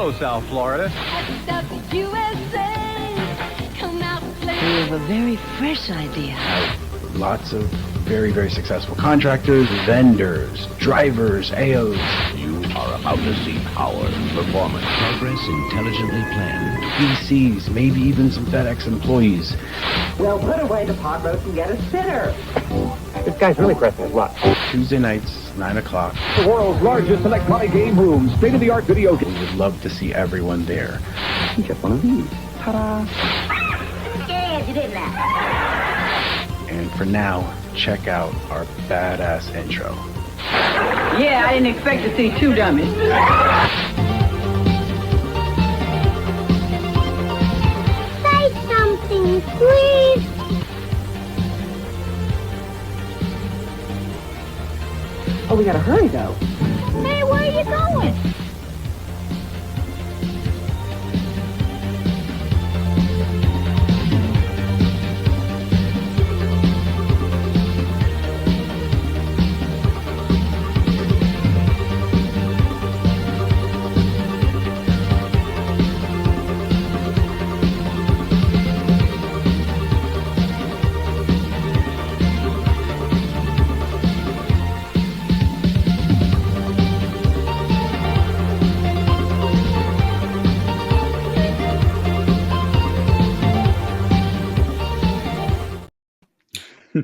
Hello, South Florida. We have a very fresh idea. Lots of very, very successful contractors, vendors, drivers, AOs. You are about to see our performance. Progress intelligently planned. PCs, maybe even some FedEx employees. Well, put away the pot roast and get a sitter. This guy's really pressing his luck. Tuesday nights, 9 o'clock. The world's largest electronic game room, state-of-the-art video game. We would love to see everyone there. Get one of these. Ta-da. Scared you, didn't I? And for now, check out our badass intro. Yeah, I didn't expect to see two dummies. Say something, please. Oh, we gotta hurry, though. Hey, where are you going?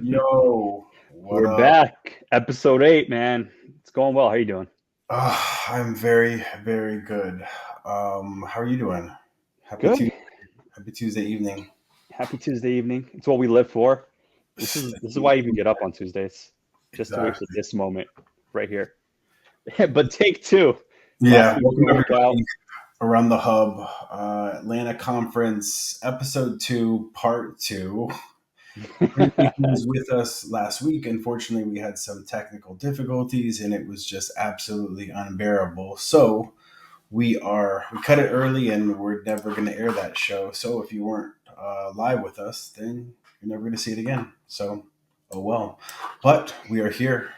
Yo, we're back. Episode 8, man. It's going well. How you doing? I'm very, very good. How are you doing? Good. Happy Tuesday evening. Happy Tuesday evening. It's what we live for. This is why I even get up on Tuesdays, just to wait for this moment right here. But take two. Yeah, welcome everybody around the hub. Atlanta Conference, Episode 2, Part 2. He was with us last week. Unfortunately, we had some technical difficulties and it was just absolutely unbearable. So we cut it early and we're never going to air that show. So if you weren't live with us, then you're never going to see it again. So, oh well. But we are here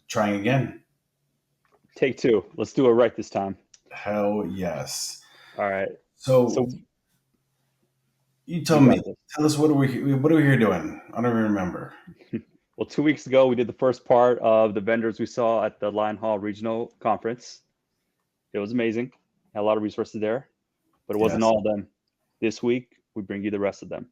trying again. Take two. Let's do it right this time. Hell yes. All right. So you tell us what are we here doing? I don't even remember. Well, 2 weeks ago, we did the first part of the vendors we saw at the Linehaul Regional Conference. It was amazing. Had a lot of resources there, but it wasn't all of them. This week, we bring you the rest of them.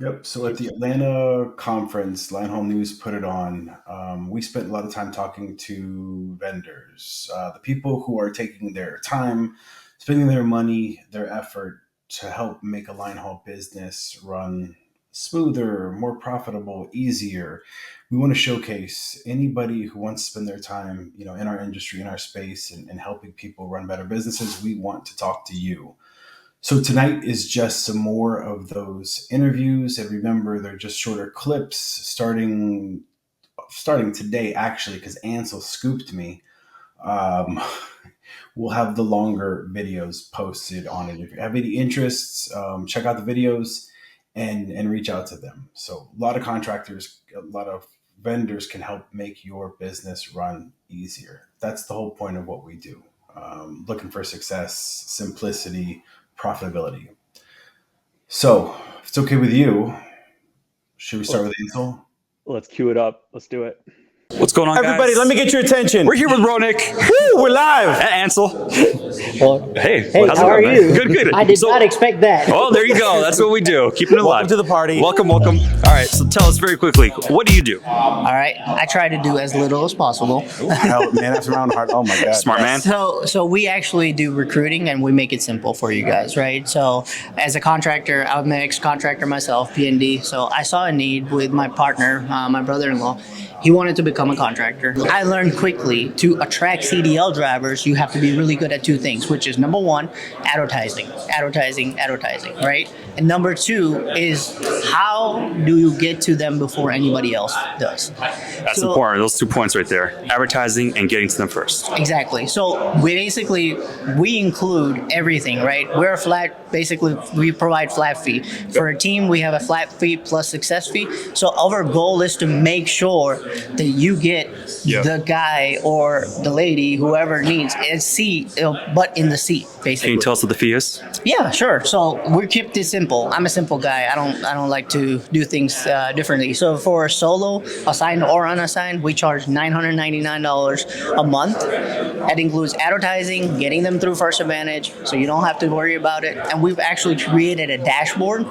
Yep. So at the Atlanta conference, Linehaul News put it on. We spent a lot of time talking to vendors, the people who are taking their time, spending their money, their effort to help make a Linehaul business run smoother, more profitable, easier. We want to showcase anybody who wants to spend their time, in our industry, in our space, and helping people run better businesses. We want to talk to you. So tonight is just some more of those interviews. And remember, they're just shorter clips starting today, actually, because Ansel scooped me. We'll have the longer videos posted on it. If you have any interests, check out the videos and reach out to them. So a lot of contractors, a lot of vendors can help make your business run easier. That's the whole point of what we do. Looking for success, simplicity, profitability. So if it's okay with you, should we start with Ansel? Let's cue it up. Let's do it. What's going on, everybody, guys? let me get your attention. We're here with Ronik. Woo, we're live. And Ansel. Well, hey, how's how are you? Good. I did not expect that. Oh, there you go. That's what we do. Keeping it alive. Welcome to the party. Welcome. All right, so tell us very quickly, what do you do? All right, I try to do as little as possible. Hell, man, that's around hard. Oh my God. Smart man. So we actually do recruiting and we make it simple for you guys, right? So as a contractor, I'm an ex-contractor myself, P&D. So I saw a need with my partner, my brother-in-law. He wanted to become a contractor. I learned quickly to attract CDL drivers, you have to be really good at two things, which is number one, advertising, right? And number two is how do you get to them before anybody else does? That's important. Those 2 points right there. Advertising and getting to them first. Exactly. So we include everything, right? We're a flat, basically we provide flat fee. For a team, we have a flat fee plus success fee. So our goal is to make sure that you get the guy or the lady, whoever needs a seat, but in the seat, basically. Can you tell us what the fee is? Yeah, sure. So we kept it simple. I'm a simple guy. I don't like to do things differently. So for a solo, assigned or unassigned, we charge $999 a month. That includes advertising, getting them through First Advantage, so you don't have to worry about it. And we've actually created a dashboard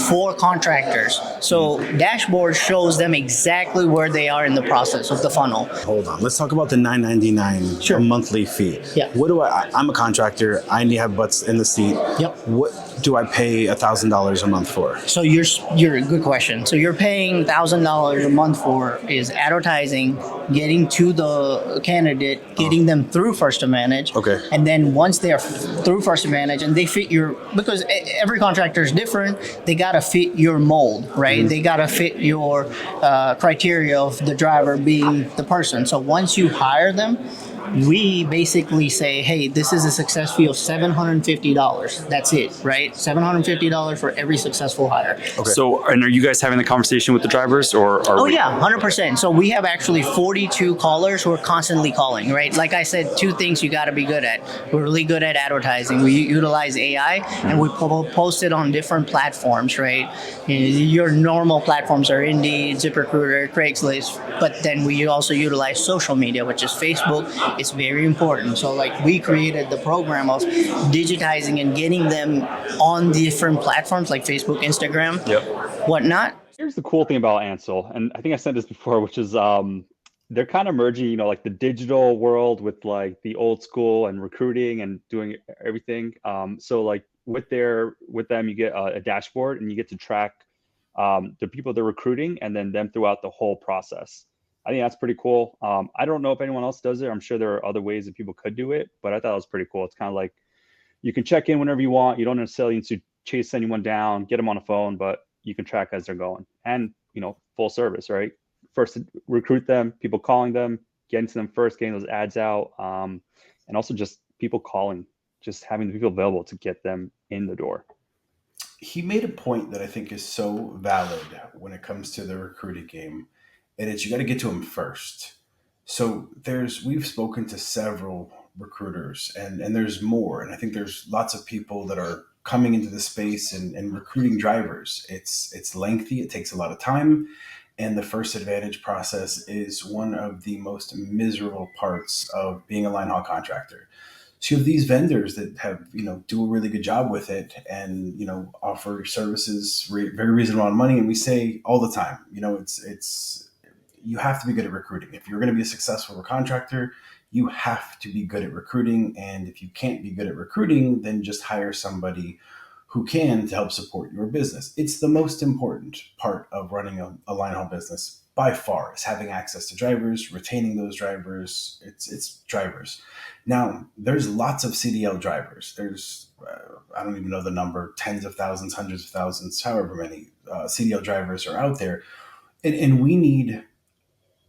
for contractors. So dashboard shows them exactly where they are in the process of the funnel. Hold on. Let's talk about the $999 a monthly fee. Yeah. What do I'm a contractor. I need to have butts in the seat. Yep. What do I pay $1,000 a month for? So you're a good question. So you're paying $1,000 a month for is advertising, getting to the candidate, getting them through First Advantage. Okay. And then once they're through First Advantage and they fit because every contractor is different, they gotta fit your mold, right? They gotta fit your criteria of the driver being the person. So once you hire them, we basically say, hey, this is a success fee of $750. That's it, right? $750 for every successful hire. Okay. So, and are you guys having the conversation with the drivers, or are we? Yeah, 100%. So we have actually 42 callers who are constantly calling, right? Like I said, two things you got to be good at. We're really good at advertising. We utilize AI, and we post it on different platforms, right? Your normal platforms are Indeed, ZipRecruiter, Craigslist, but then we also utilize social media, which is Facebook. It's very important. So like we created the program of digitizing and getting them on different platforms like Facebook, Instagram, whatnot. Here's the cool thing about Ansel, and I think I said this before, which is they're kind of merging, like the digital world with like the old school and recruiting and doing everything. So like with them, you get a dashboard and you get to track the people they're recruiting and then them throughout the whole process. I think that's pretty cool. I don't know if anyone else does it. I'm sure there are other ways that people could do it, but I thought it was pretty cool. It's kind of like you can check in whenever you want. You don't necessarily need to chase anyone down, get them on a phone, but you can track as they're going. And, full service, right? First, recruit them, people calling them, getting to them first, getting those ads out, and also just people calling, just having the people available to get them in the door. He made a point that I think is so valid when it comes to the recruiting game. And it's you got to get to them first. So we've spoken to several recruiters and there's more. And I think there's lots of people that are coming into the space and recruiting drivers. It's lengthy. It takes a lot of time. And the First Advantage process is one of the most miserable parts of being a line haul contractor. So you have these vendors that have, do a really good job with it and, offer services, very reasonable amount of money. And we say all the time, you have to be good at recruiting. If you're going to be a successful contractor, you have to be good at recruiting. And if you can't be good at recruiting, then just hire somebody who can to help support your business. It's the most important part of running a line haul business by far, is having access to drivers, retaining those drivers. It's drivers. Now, there's lots of CDL drivers. There's, I don't even know the number, tens of thousands, hundreds of thousands, however many CDL drivers are out there. And we need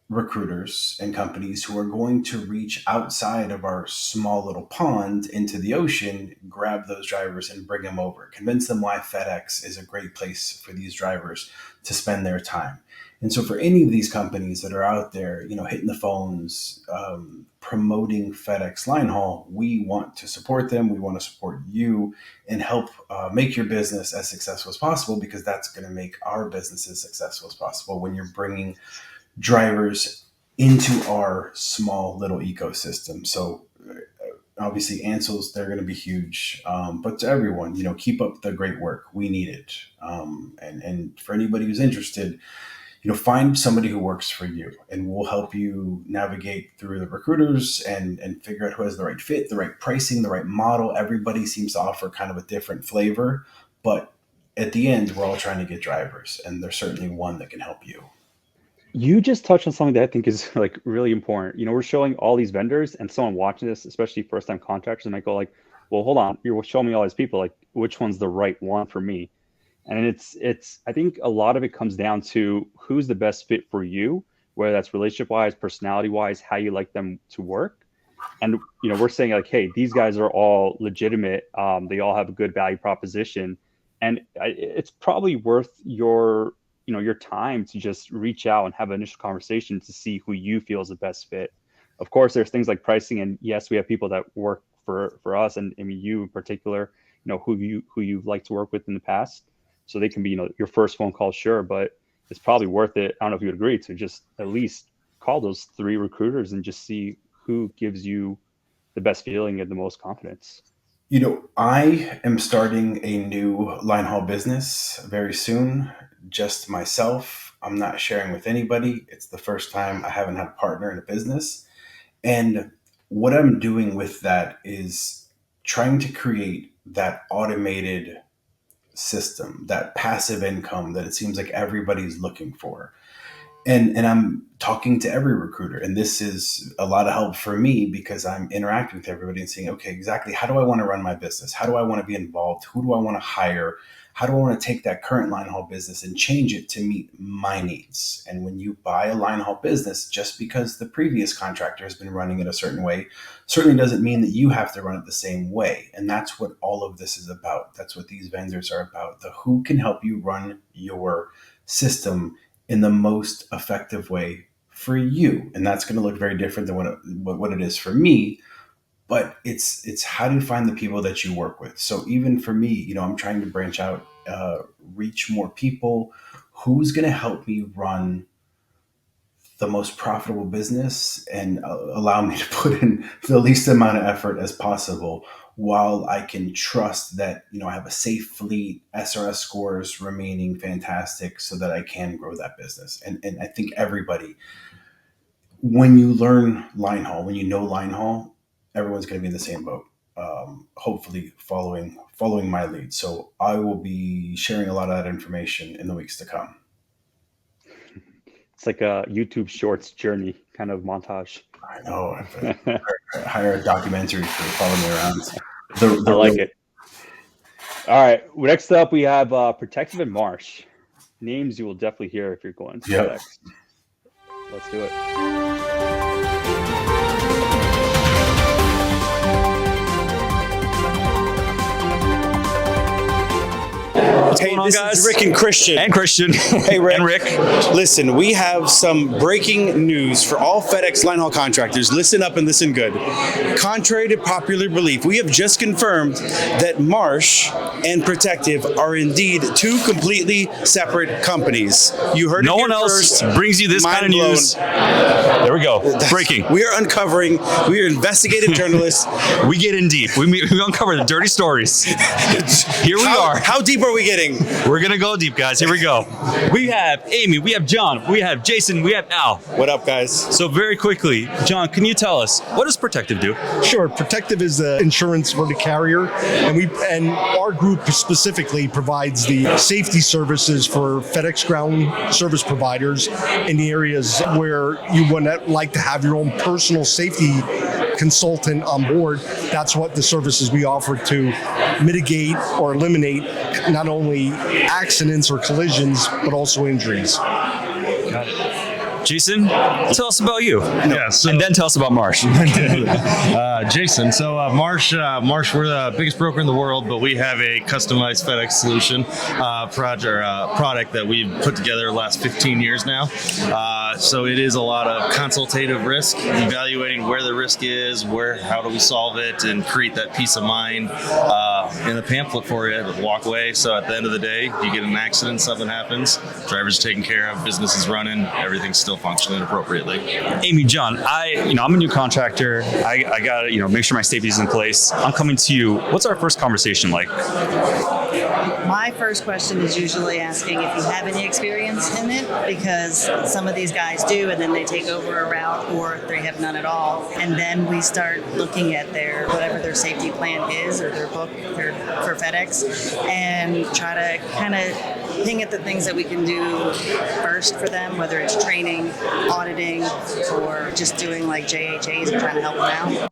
recruiters and companies who are going to reach outside of our small little pond into the ocean, grab those drivers and bring them over, convince them why FedEx is a great place for these drivers to spend their time. And so for any of these companies that are out there, hitting the phones, promoting FedEx Linehaul, we want to support them. We want to support you and help make your business as successful as possible, because that's going to make our business as successful as possible when you're bringing drivers into our small little ecosystem. So obviously Ansel's, they're going to be huge, but to everyone, keep up the great work. We need it. And for anybody who's interested, find somebody who works for you, and we'll help you navigate through the recruiters and figure out who has the right fit, the right pricing, the right model. Everybody seems to offer kind of a different flavor, but at the end, we're all trying to get drivers, and there's certainly one that can help you. You just touched on something that I think is like really important. We're showing all these vendors, and someone watching this, especially first-time contractors, might go like, well, hold on, you're showing me all these people, like which one's the right one for me? And it's I think a lot of it comes down to who's the best fit for you, whether that's relationship-wise, personality-wise, how you like them to work. And, we're saying like, hey, these guys are all legitimate. They all have a good value proposition. And it's probably worth your, your time to just reach out and have an initial conversation to see who you feel is the best fit. Of course, there's things like pricing, and yes, we have people that work for us, and I mean you in particular, who you've liked to work with in the past, so they can be your first phone call, sure, but it's probably worth it. I don't know if you would agree, to just at least call those 3 recruiters and just see who gives you the best feeling and the most confidence. I am starting a new Linehaul business very soon, just myself. I'm not sharing with anybody. It's the first time I haven't had a partner in a business. And what I'm doing with that is trying to create that automated system, that passive income that it seems like everybody's looking for. And I'm talking to every recruiter, and this is a lot of help for me because I'm interacting with everybody and saying, okay, exactly, how do I want to run my business? How do I want to be involved? Who do I want to hire? How do I want to take that current Linehaul business and change it to meet my needs? And when you buy a Linehaul business, just because the previous contractor has been running it a certain way, certainly doesn't mean that you have to run it the same way. And that's what all of this is about. That's what these vendors are about. The who can help you run your system in the most effective way for you. And that's going to look very different than what it is for me. But it's how do you find the people that you work with? So even for me, I'm trying to branch out, reach more people. Who's going to help me run the most profitable business and allow me to put in the least amount of effort as possible, while I can trust that, I have a safe fleet, SRS scores remaining fantastic so that I can grow that business. And I think everybody, when you learn Linehaul, when you know Linehaul, everyone's going to be in the same boat, hopefully following my lead. So I will be sharing a lot of that information in the weeks to come. It's like a YouTube Shorts journey kind of montage. I know. I hire a documentary to follow me around. I like it. All right. Next up, we have Protective and Marsh. Names you will definitely hear if you're going to FedEx. Let's do it. Hey, this is Rick and Christian. And Christian. Hey, Rick. And Rick. Listen, we have some breaking news for all FedEx Linehaul contractors. Listen up and listen good. Contrary to popular belief, we have just confirmed that Marsh and Protective are indeed 2 completely separate companies. You heard it No here one else first. brings you this kind of news. There we go. Breaking. We are uncovering. We are investigative journalists. We get in deep. We uncover the dirty stories. Here we are. How deep are we getting? We're going to go deep, guys. Here we go. We have Amy, we have John, we have Jason, we have Al. What up, guys? So very quickly, John, can you tell us, what does Protective do? Sure. Protective is the insurance for the carrier, and our group specifically provides the safety services for FedEx ground service providers in the areas where you would like to have your own personal safety consultant on board. That's what the services we offer to mitigate or eliminate not only accidents or collisions, but also injuries. Got it. Jason, tell us about you. Yeah, and then tell us about Marsh. Jason, so Marsh, we're the biggest broker in the world, but we have a customized FedEx solution product that we've put together the last 15 years now. So it is a lot of consultative risk, evaluating where the risk is, how do we solve it, and create that peace of mind in a pamphlet for you to walk away. So at the end of the day, you get an accident, something happens, driver's taken care of, business is running, everything's still functioning appropriately. Amy, John, I'm a new contractor. I got to make sure my safety is in place. I'm coming to you. What's our first conversation like? My first question is usually asking if you have any experience in it, because some of these guys do, and then they take over a route, or they have none at all. And then we start looking at whatever their safety plan is, or their book for FedEx, and try to kind of ping at the things that we can do first for them, whether it's training, auditing, or just doing like JHAs and trying to help them out.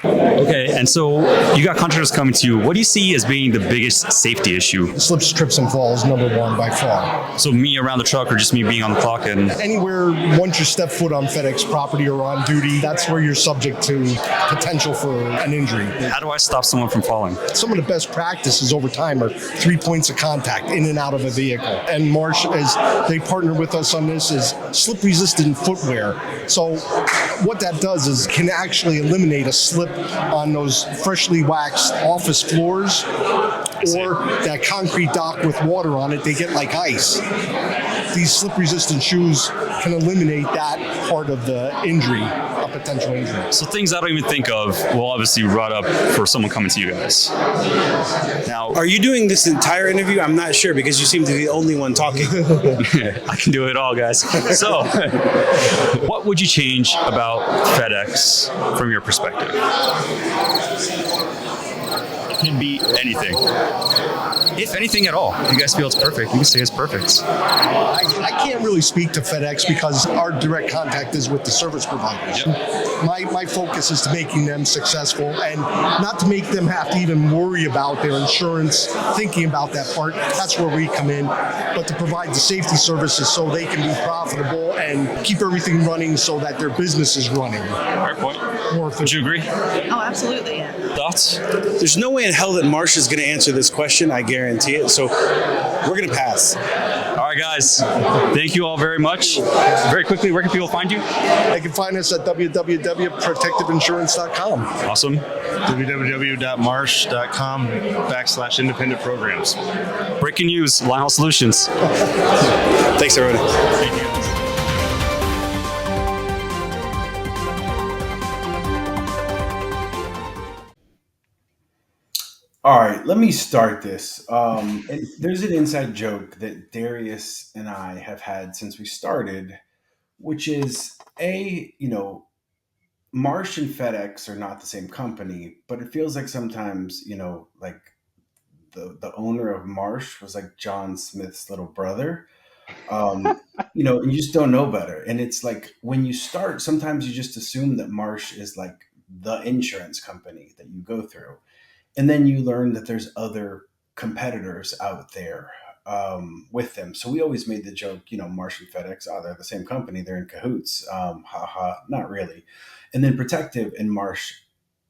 Okay, and so you got contractors coming to you. What do you see as being the biggest safety issue? Slips, trips, and falls, number one by far. So me around the truck or just me being on the clock? And anywhere once you step foot on FedEx property or on duty, that's where you're subject to potential for an injury. How do I stop someone from falling? Some of the best practices over time are 3 points of contact in and out of a vehicle. And Marsh, as they partner with us on this, is slip-resistant footwear. So what that does is can actually eliminate a slip on those freshly waxed office floors or that concrete dock with water on it. They get like ice. These slip-resistant shoes can eliminate that part of the injury, a potential injury. So things I don't even think of will obviously brought up for someone coming to you guys. Now, are you doing this entire interview? I'm not sure because you seem to be the only one talking. I can do it all, guys. So, what would you change about FedEx from your perspective? It can be anything. If anything at all. If you guys feel it's perfect, you can say it's perfect. I can't really speak to FedEx because our direct contact is with the service providers. Yep. My focus is to making them successful and not to make them have to even worry about their insurance, thinking about that part. That's where we come in. But to provide the safety services so they can be profitable and keep everything running so that their business is running. Fair point. Would you agree? Oh, absolutely, yeah. Thoughts? There's no way in hell that Marsh is going to answer this question. I guarantee it. So we're going to pass. All right, guys. Thank you all very much. Very quickly, where can people find you? They can find us at www.protectiveinsurance.com. Awesome. www.marsh.com/independent programs. Breaking news, Linehaul Solutions. Thanks, everyone. Thank you. All right, let me start this. And there's an inside joke that Darius and I have had since we started, which is Marsh and FedEx are not the same company, but it feels like sometimes, like the owner of Marsh was like John Smith's little brother. And you just don't know better. And it's like when you start, sometimes you just assume that Marsh is like the insurance company that you go through. And then you learn that there's other competitors out there with them. So we always made the joke, Marsh and FedEx, they're the same company. They're in cahoots. Not really. And then Protective and Marsh,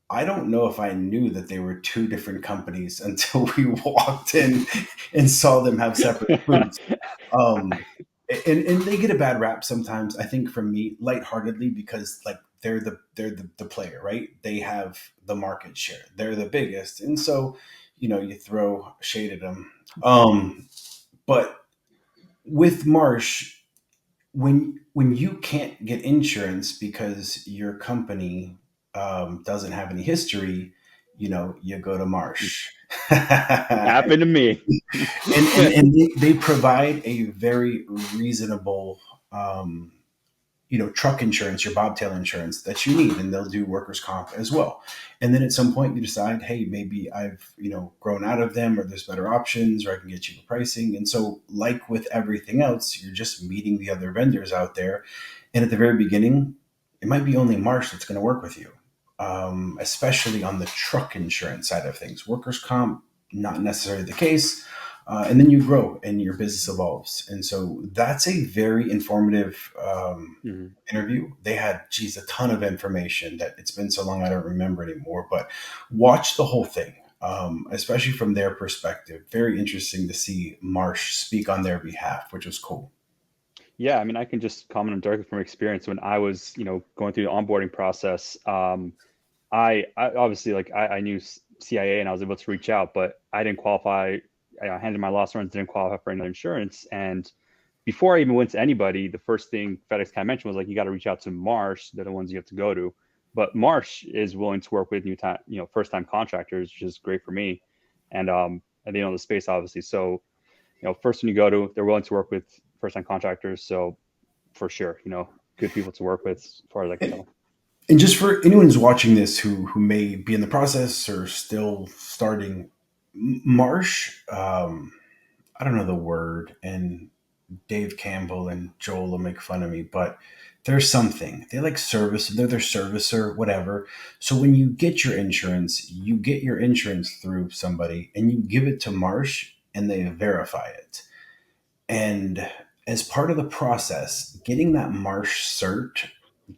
I don't know if I knew that they were two different companies until we walked in and saw them have separate booths. And they get a bad rap sometimes, I think, from me, lightheartedly, because like they're the player, right? They have the market share. They're the biggest. And so, you throw shade at them. But with Marsh, when you can't get insurance because your company doesn't have any history, you go to Marsh. Happened to me. and they provide a very reasonable truck insurance, your bobtail insurance that you need, and they'll do workers' comp as well. And then at some point you decide, hey, maybe I've, grown out of them, or there's better options, or I can get cheaper pricing. And so like with everything else, you're just meeting the other vendors out there. And at the very beginning, it might be only Marsh that's going to work with you, especially on the truck insurance side of things. Workers' comp, not necessarily the case. And then you grow and your business evolves. And so that's a very informative interview. They had, a ton of information that it's been so long I don't remember anymore. But watch the whole thing, especially from their perspective. Very interesting to see Marsh speak on their behalf, which was cool. Yeah, I mean, I can just comment on directly from experience. When I was, going through the onboarding process, I obviously, I knew CIA and I was able to reach out, but I didn't qualify. I handed my loss runs, didn't qualify for any insurance. And before I even went to anybody, the first thing FedEx kind of mentioned was like, you got to reach out to Marsh. They're the ones you have to go to. But Marsh is willing to work with first-time contractors, which is great for me. And they know the space, obviously. So, first when you go to, they're willing to work with first-time contractors. So for sure, good people to work with as far as I can tell. And just for anyone who's watching this who may be in the process or still starting, Marsh, I don't know the word, and Dave Campbell and Joel will make fun of me, but there's something. They like service, they're their servicer, whatever. So when you get your insurance, you get your insurance through somebody and you give it to Marsh and they verify it. And as part of the process, getting that Marsh cert,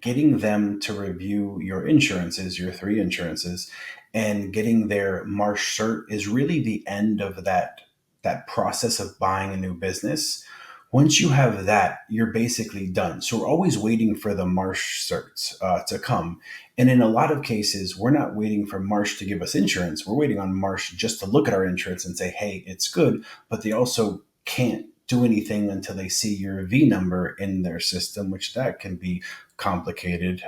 getting them to review your insurances, your 3 insurances, and getting their Marsh cert is really the end of that process of buying a new business. Once you have that, you're basically done. So we're always waiting for the Marsh certs to come. And in a lot of cases, we're not waiting for Marsh to give us insurance. We're waiting on Marsh just to look at our insurance and say, hey, it's good. But they also can't do anything until they see your V number in their system, which that can be complicated.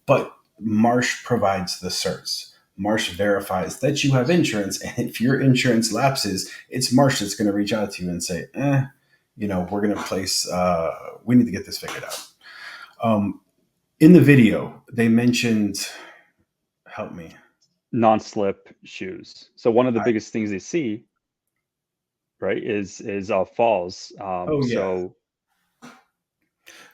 But Marsh provides the certs. Marsh verifies that you have insurance. And if your insurance lapses, it's Marsh that's going to reach out to you and say, we're going to place, we need to get this figured out. In the video, they mentioned, help me. Non-slip shoes. So one of the biggest things they see, right, is falls. So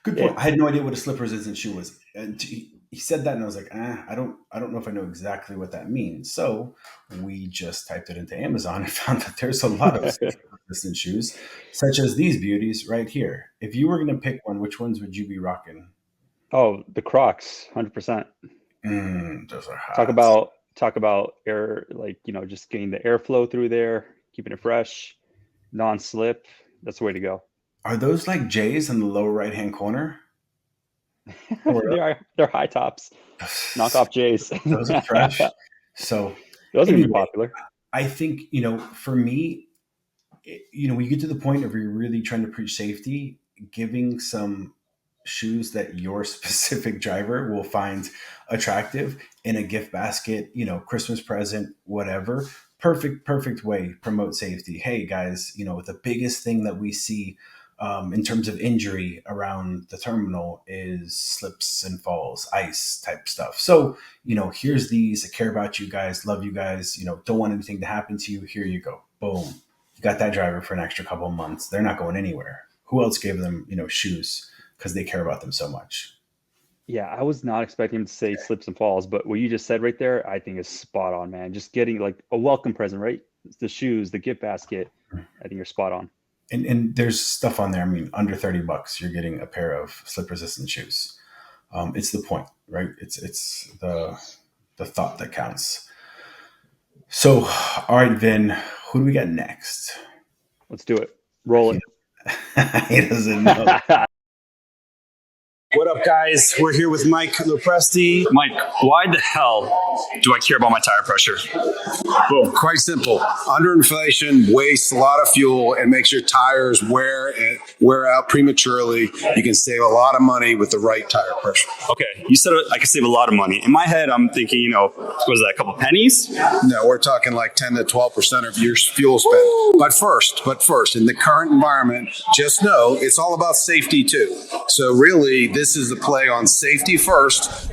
good point. I had no idea what a slip-resistant shoe was. And he said that, and I was like, I don't know if I know exactly what that means. So we just typed it into Amazon and found that there's a lot of slip-resistant shoes, such as these beauties right here. If you were going to pick one, which ones would you be rocking? Oh, the Crocs, 100%. Those are hot. Talk about air, just getting the airflow through there, keeping it fresh, non-slip. That's the way to go. Are those like J's in the lower right-hand corner? They're high tops. Knock off J's. Those are fresh. So those are popular. I think, for me, when you get to the point of you're really trying to preach safety, giving some shoes that your specific driver will find attractive in a gift basket, Christmas present, whatever. Perfect way to promote safety. Hey guys, the biggest thing that we see in terms of injury around the terminal is slips and falls, ice type stuff. So, here's these. I care about you guys, love you guys, don't want anything to happen to you. Here you go. Boom. You got that driver for an extra couple of months. They're not going anywhere. Who else gave them, shoes because they care about them so much? Yeah, I was not expecting him to say slips and falls, but what you just said right there, I think is spot on, man. Just getting like a welcome present, right? The shoes, the gift basket. I think you're spot on. And there's stuff on there. I mean, under $30, you're getting a pair of slip-resistant shoes. It's the point, right? It's the thought that counts. So, all right, Vin, who do we got next? Let's do it. Roll it. He doesn't know. What up, guys? We're here with Mike Lopresti. Mike, why the hell do I care about my tire pressure? Boom. Quite simple. Underinflation wastes a lot of fuel and makes your tires wear out prematurely. You can save a lot of money with the right tire pressure. Okay, you said I could save a lot of money. In my head, I'm thinking, was that a couple pennies? No, we're talking like 10 to 12% of your fuel spend. But first, in the current environment, just know it's all about safety too. So really, this is the play on safety first.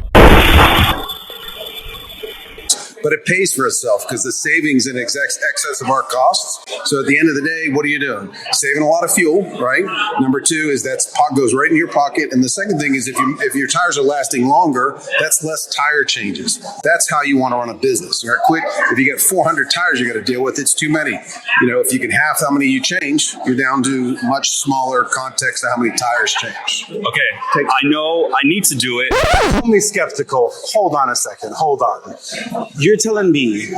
But it pays for itself because the savings in excess of our costs. So at the end of the day, what are you doing? Saving a lot of fuel, right? Number two is that goes right in your pocket. And the second thing is if your tires are lasting longer, that's less tire changes. That's how you want to run a business. You're quick. If you get 400 tires you got to deal with, it's too many. If you can half how many you change, you're down to much smaller context of how many tires change. Okay, I know I need to do it. Only skeptical. Hold on a second. Hold on. You're telling me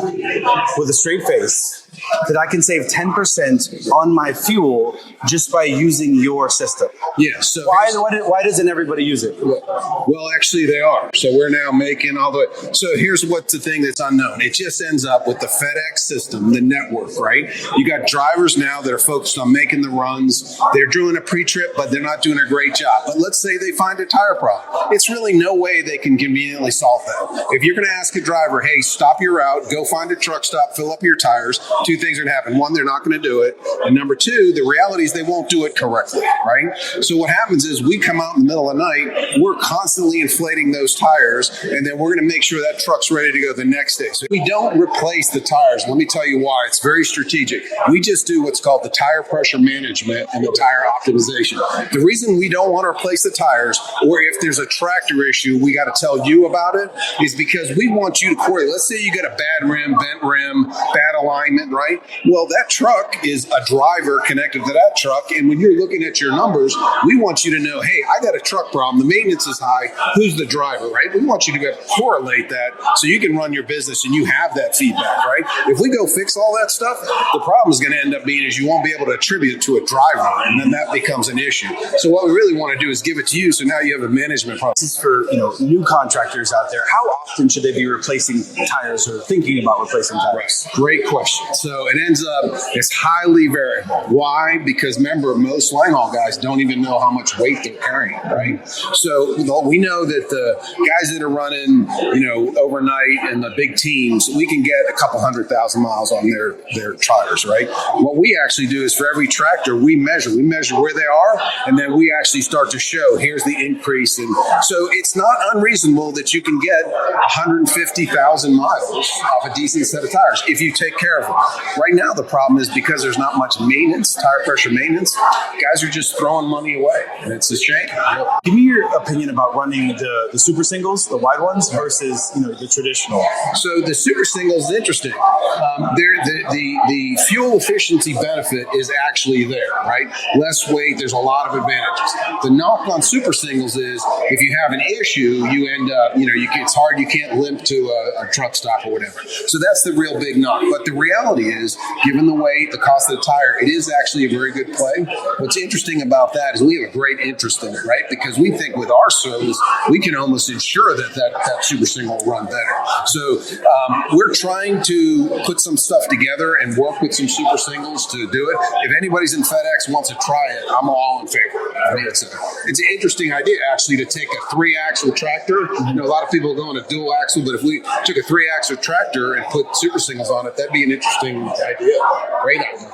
with a straight face that I can save 10% on my fuel just by using your system? Yeah. So why doesn't everybody use it? Well, actually they are. So we're now making all the way. So here's what's the thing that's unknown. It just ends up with the FedEx system, the network, right? You got drivers now that are focused on making the runs. They're doing a pre-trip, but they're not doing a great job. But let's say they find a tire problem. It's really no way they can conveniently solve that. If you're going to ask a driver, hey, stop your route, go find a truck stop, fill up your tires, two things are going to happen. One, they're not going to do it. And number two, the reality is they won't do it correctly, right? So what happens is we come out in the middle of the night, we're constantly inflating those tires, and then we're going to make sure that truck's ready to go the next day. So we don't replace the tires. Let me tell you why. It's very strategic. We just do what's called the tire pressure management and the tire optimization. The reason we don't want to replace the tires, or if there's a tractor issue, we got to tell you about it, is because we want you to correlate. Let's say you got a bad rim, bent rim, bad alignment, right? Well, that truck is a driver connected to that truck. And when you're looking at your numbers, we want you to know, hey, I got a truck problem. The maintenance is high. Who's the driver, right? We want you to be able to correlate that so you can run your business and you have that feedback, right? If we go fix all that stuff, the problem is going to end up being is you won't be able to attribute it to a driver, and then that becomes an issue. So what we really want to do is give it to you, so now you have a management problem. This is for new contractors out there. How often should they be replacing tires or thinking about replacing tires? Right. Great question. So it ends up it's highly variable. Why? Because remember, most line haul guys don't even know how much weight they're carrying, right? So we know that the guys that are running, overnight and the big teams, we can get a couple 100,000 miles on their tires, right? What we actually do is for every tractor, we measure where they are, and then we actually start to show here's the increase. And so it's not unreasonable that you can get 150,000 miles off a decent set of tires if you take care of them. Right now, the problem is because there's not much maintenance, tire pressure maintenance, guys are just throwing money away, and it's a shame. Give me your opinion about running the super singles, the wide ones, versus the traditional. So the super singles is interesting. The fuel efficiency benefit is actually there, right? Less weight, there's a lot of advantages. The knock on super singles is if you have an issue, you end up, it's hard, you can't limp to a truck stop or whatever. So that's the real big knock. But the reality is, given the weight, the cost of the tire, it is actually a very good play. What's interesting about that is we have a great interest in it, right? Because we think with our service, we can almost ensure that super single will run better. So we're trying to put some stuff together and work with some super singles to do it. If anybody's in FedEx wants to try it, I'm all in favor. I mean, it's an interesting idea actually to take a 3-axle tractor. A lot of people are going to dual axle, but if we took a 3-axle tractor and put super singles on it, that'd be an interesting idea. Great idea.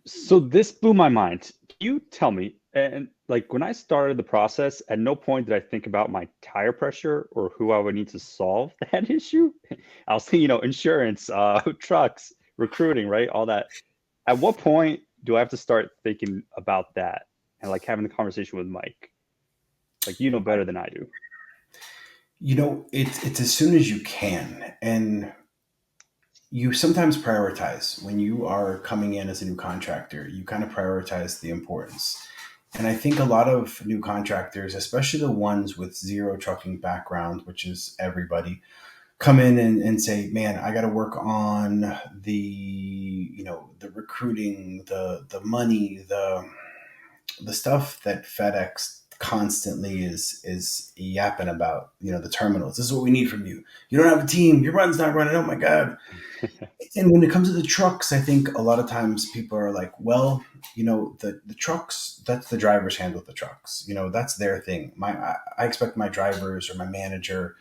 So this blew my mind. Can you tell me, and when I started the process, at no point did I think about my tire pressure or who I would need to solve that issue. I was thinking, insurance, trucks, recruiting, right? All that. At what point do I have to start thinking about that and having the conversation with Mike? You know better than I do. It's as soon as you can. And you sometimes prioritize when you are coming in as a new contractor, you kind of prioritize the importance. And I think a lot of new contractors, especially the ones with zero trucking background, which is everybody, come in and say, man, I got to work on the recruiting, the money, the stuff that FedEx constantly is yapping about, the terminals. This is what we need from you. You don't have a team. Your run's not running. Oh my God. And when it comes to the trucks, I think a lot of times people are like, well, the trucks, that's the drivers handle the trucks. That's their thing. I expect my drivers or my manager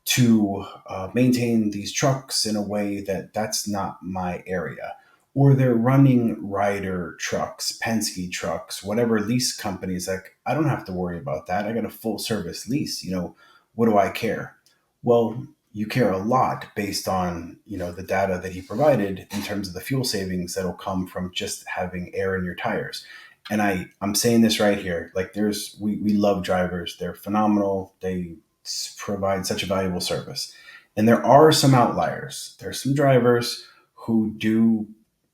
to maintain these trucks in a way that's not my area. Or they're running Ryder trucks, Penske trucks, whatever lease companies. I don't have to worry about that. I got a full service lease. What do I care? Well, you care a lot based on, the data that he provided in terms of the fuel savings that'll come from just having air in your tires. And I'm saying this right here. We love drivers. They're phenomenal. They provide such a valuable service. And there are some outliers. There's some drivers who do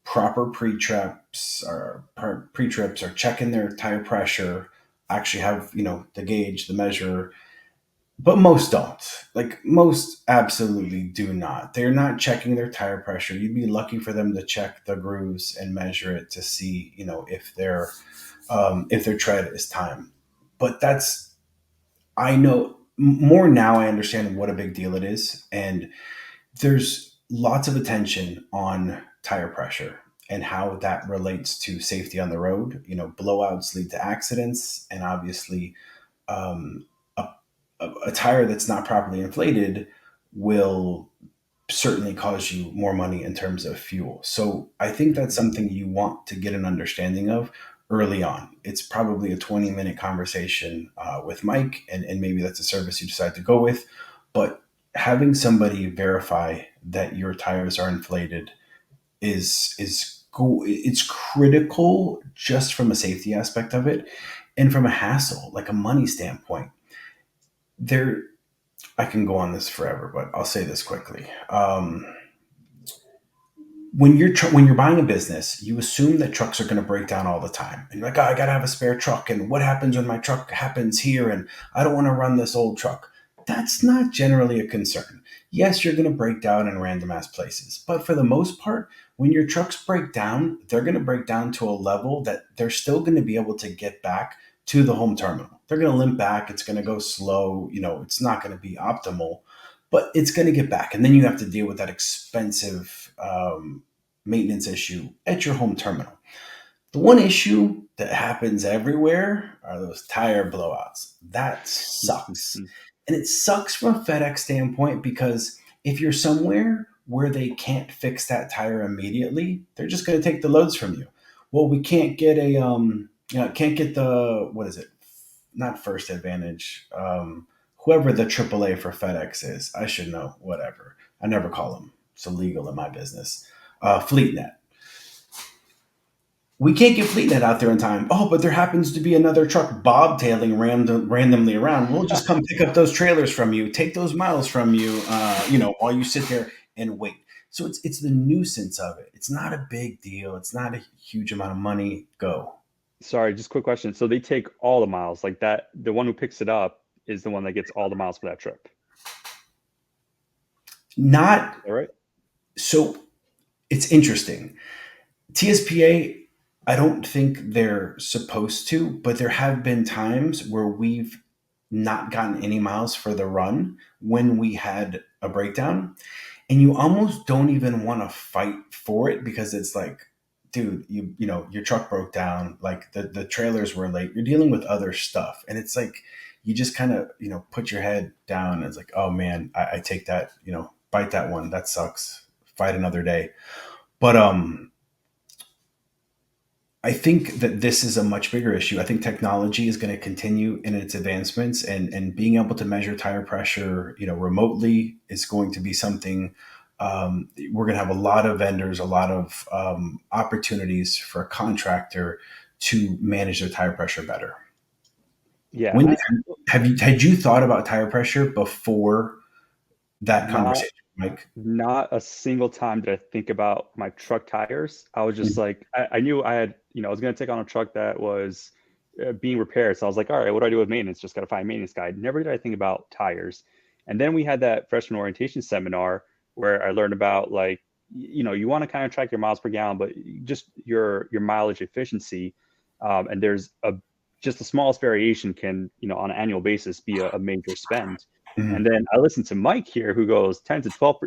proper pre-trips or checking their tire pressure, actually have, the gauge, the measure, but most don't. Most absolutely do not. They're not checking their tire pressure. You'd be lucky for them to check the grooves and measure it to see, if their tread is time. But I know more now. I understand what a big deal it is. And there's lots of attention on tire pressure and how that relates to safety on the road. Blowouts lead to accidents, and obviously a tire that's not properly inflated will certainly cause you more money in terms of fuel. So I think that's something you want to get an understanding of early on. It's probably a 20-minute conversation with Mike, and maybe that's a service you decide to go with. But having somebody verify that your tires are inflated is cool. It's critical just from a safety aspect of it, and from a hassle, like a money standpoint. There, I can go on this forever, but I'll say this quickly. When you're buying a business, you assume that trucks are going to break down all the time, and you're like, oh, I got to have a spare truck. And what happens when my truck happens here? And I don't want to run this old truck. That's not generally a concern. Yes, you're going to break down in random ass places, but for the most part, when your trucks break down, they're going to break down to a level that they're still going to be able to get back to the home terminal. They're going to limp back. It's going to go slow. It's not going to be optimal, but it's going to get back. And then you have to deal with that expensive maintenance issue at your home terminal. The one issue that happens everywhere are those tire blowouts. That sucks. And it sucks from a FedEx standpoint, because if you're somewhere where they can't fix that tire immediately, they're just going to take the loads from you. Well, we can't get can't get the, what is it? Not First Advantage. Whoever the AAA for FedEx is, I should know, whatever. I never call them. It's illegal in my business. FleetNet. We can't get FleetNet out there in time. Oh, but there happens to be another truck bobtailing randomly around. We'll just come pick up those trailers from you, take those miles from you, while you sit there and wait. So it's the nuisance of it. It's not a big deal. It's not a huge amount of money. Go. Sorry, just a quick question. So they take all the miles, like that. The one who picks it up is the one that gets all the miles for that trip. Not all right. So it's interesting. TSPA, I don't think they're supposed to, but there have been times where we've not gotten any miles for the run when we had a breakdown, and you almost don't even want to fight for it, because it's like, dude, your truck broke down, like the trailers were late, you're dealing with other stuff, and it's like you just kind of put your head down, and it's like, oh man, I take that, bite that one, that sucks, fight another day. But I think that this is a much bigger issue. I think technology is going to continue in its advancements, and being able to measure tire pressure, remotely is going to be something. We're going to have a lot of vendors, a lot of opportunities for a contractor to manage their tire pressure better. Yeah. Had you thought about tire pressure before that conversation, Mike? Not a single time did I think about my truck tires. I was just like, I knew I had, I was going to take on a truck that was being repaired. So I was like, all right, what do I do with maintenance? Just got to find a maintenance guy. Never did I think about tires. And then we had that freshman orientation seminar where I learned about, like, you want to kind of track your miles per gallon, but just your mileage efficiency. And there's just the smallest variation can, on an annual basis be a major spend. Mm-hmm. And then I listened to Mike here, who goes 10 to 12,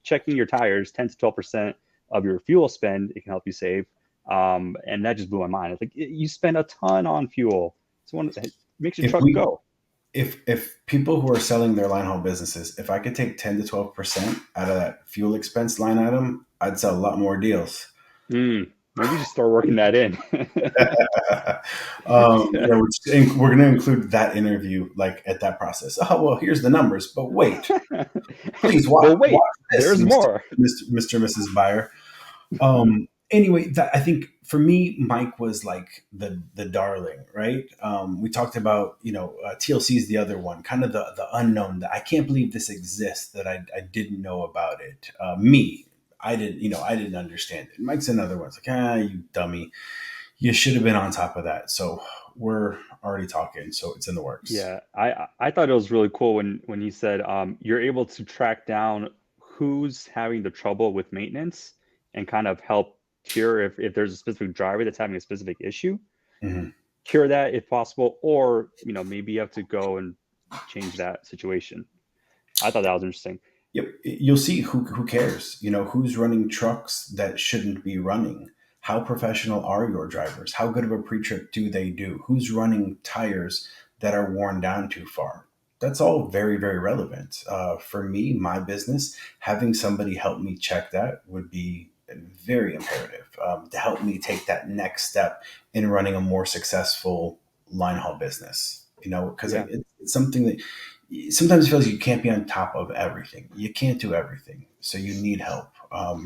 checking your tires, 10 to 12% of your fuel spend, it can help you save. And that just blew my mind. It's like, you spend a ton on fuel. So it makes your truck go. If people who are selling their line haul businesses, if I could take 10 to 12% out of that fuel expense line item, I'd sell a lot more deals. Maybe just start working that in. We're going to include that interview, like, at that process. Oh, well, here's the numbers, but wait, please watch this, there's more. Mr. and Mrs. Buyer. Anyway, I think for me, Mike was like the darling, right? We talked about, TLC is the other one, kind of the unknown, that I can't believe this exists, that I didn't know about it. I didn't understand it. Mike's another one. It's like, you dummy. You should have been on top of that. So we're already talking. So it's in the works. Yeah. I thought it was really cool when he said, you're able to track down who's having the trouble with maintenance and kind of help cure if there's a specific driver that's having a specific issue, cure that if possible, or, maybe you have to go and change that situation. I thought that was interesting. Yep. You'll see who cares, who's running trucks that shouldn't be running. How professional are your drivers? How good of a pre-trip do they do? Who's running tires that are worn down too far? that's all very, very relevant. For me, my business, having somebody help me check that would be very imperative to help me take that next step in running a more successful line haul business. Because Yeah. it's something that sometimes it feels you can't be on top of everything. You can't do everything. So you need help.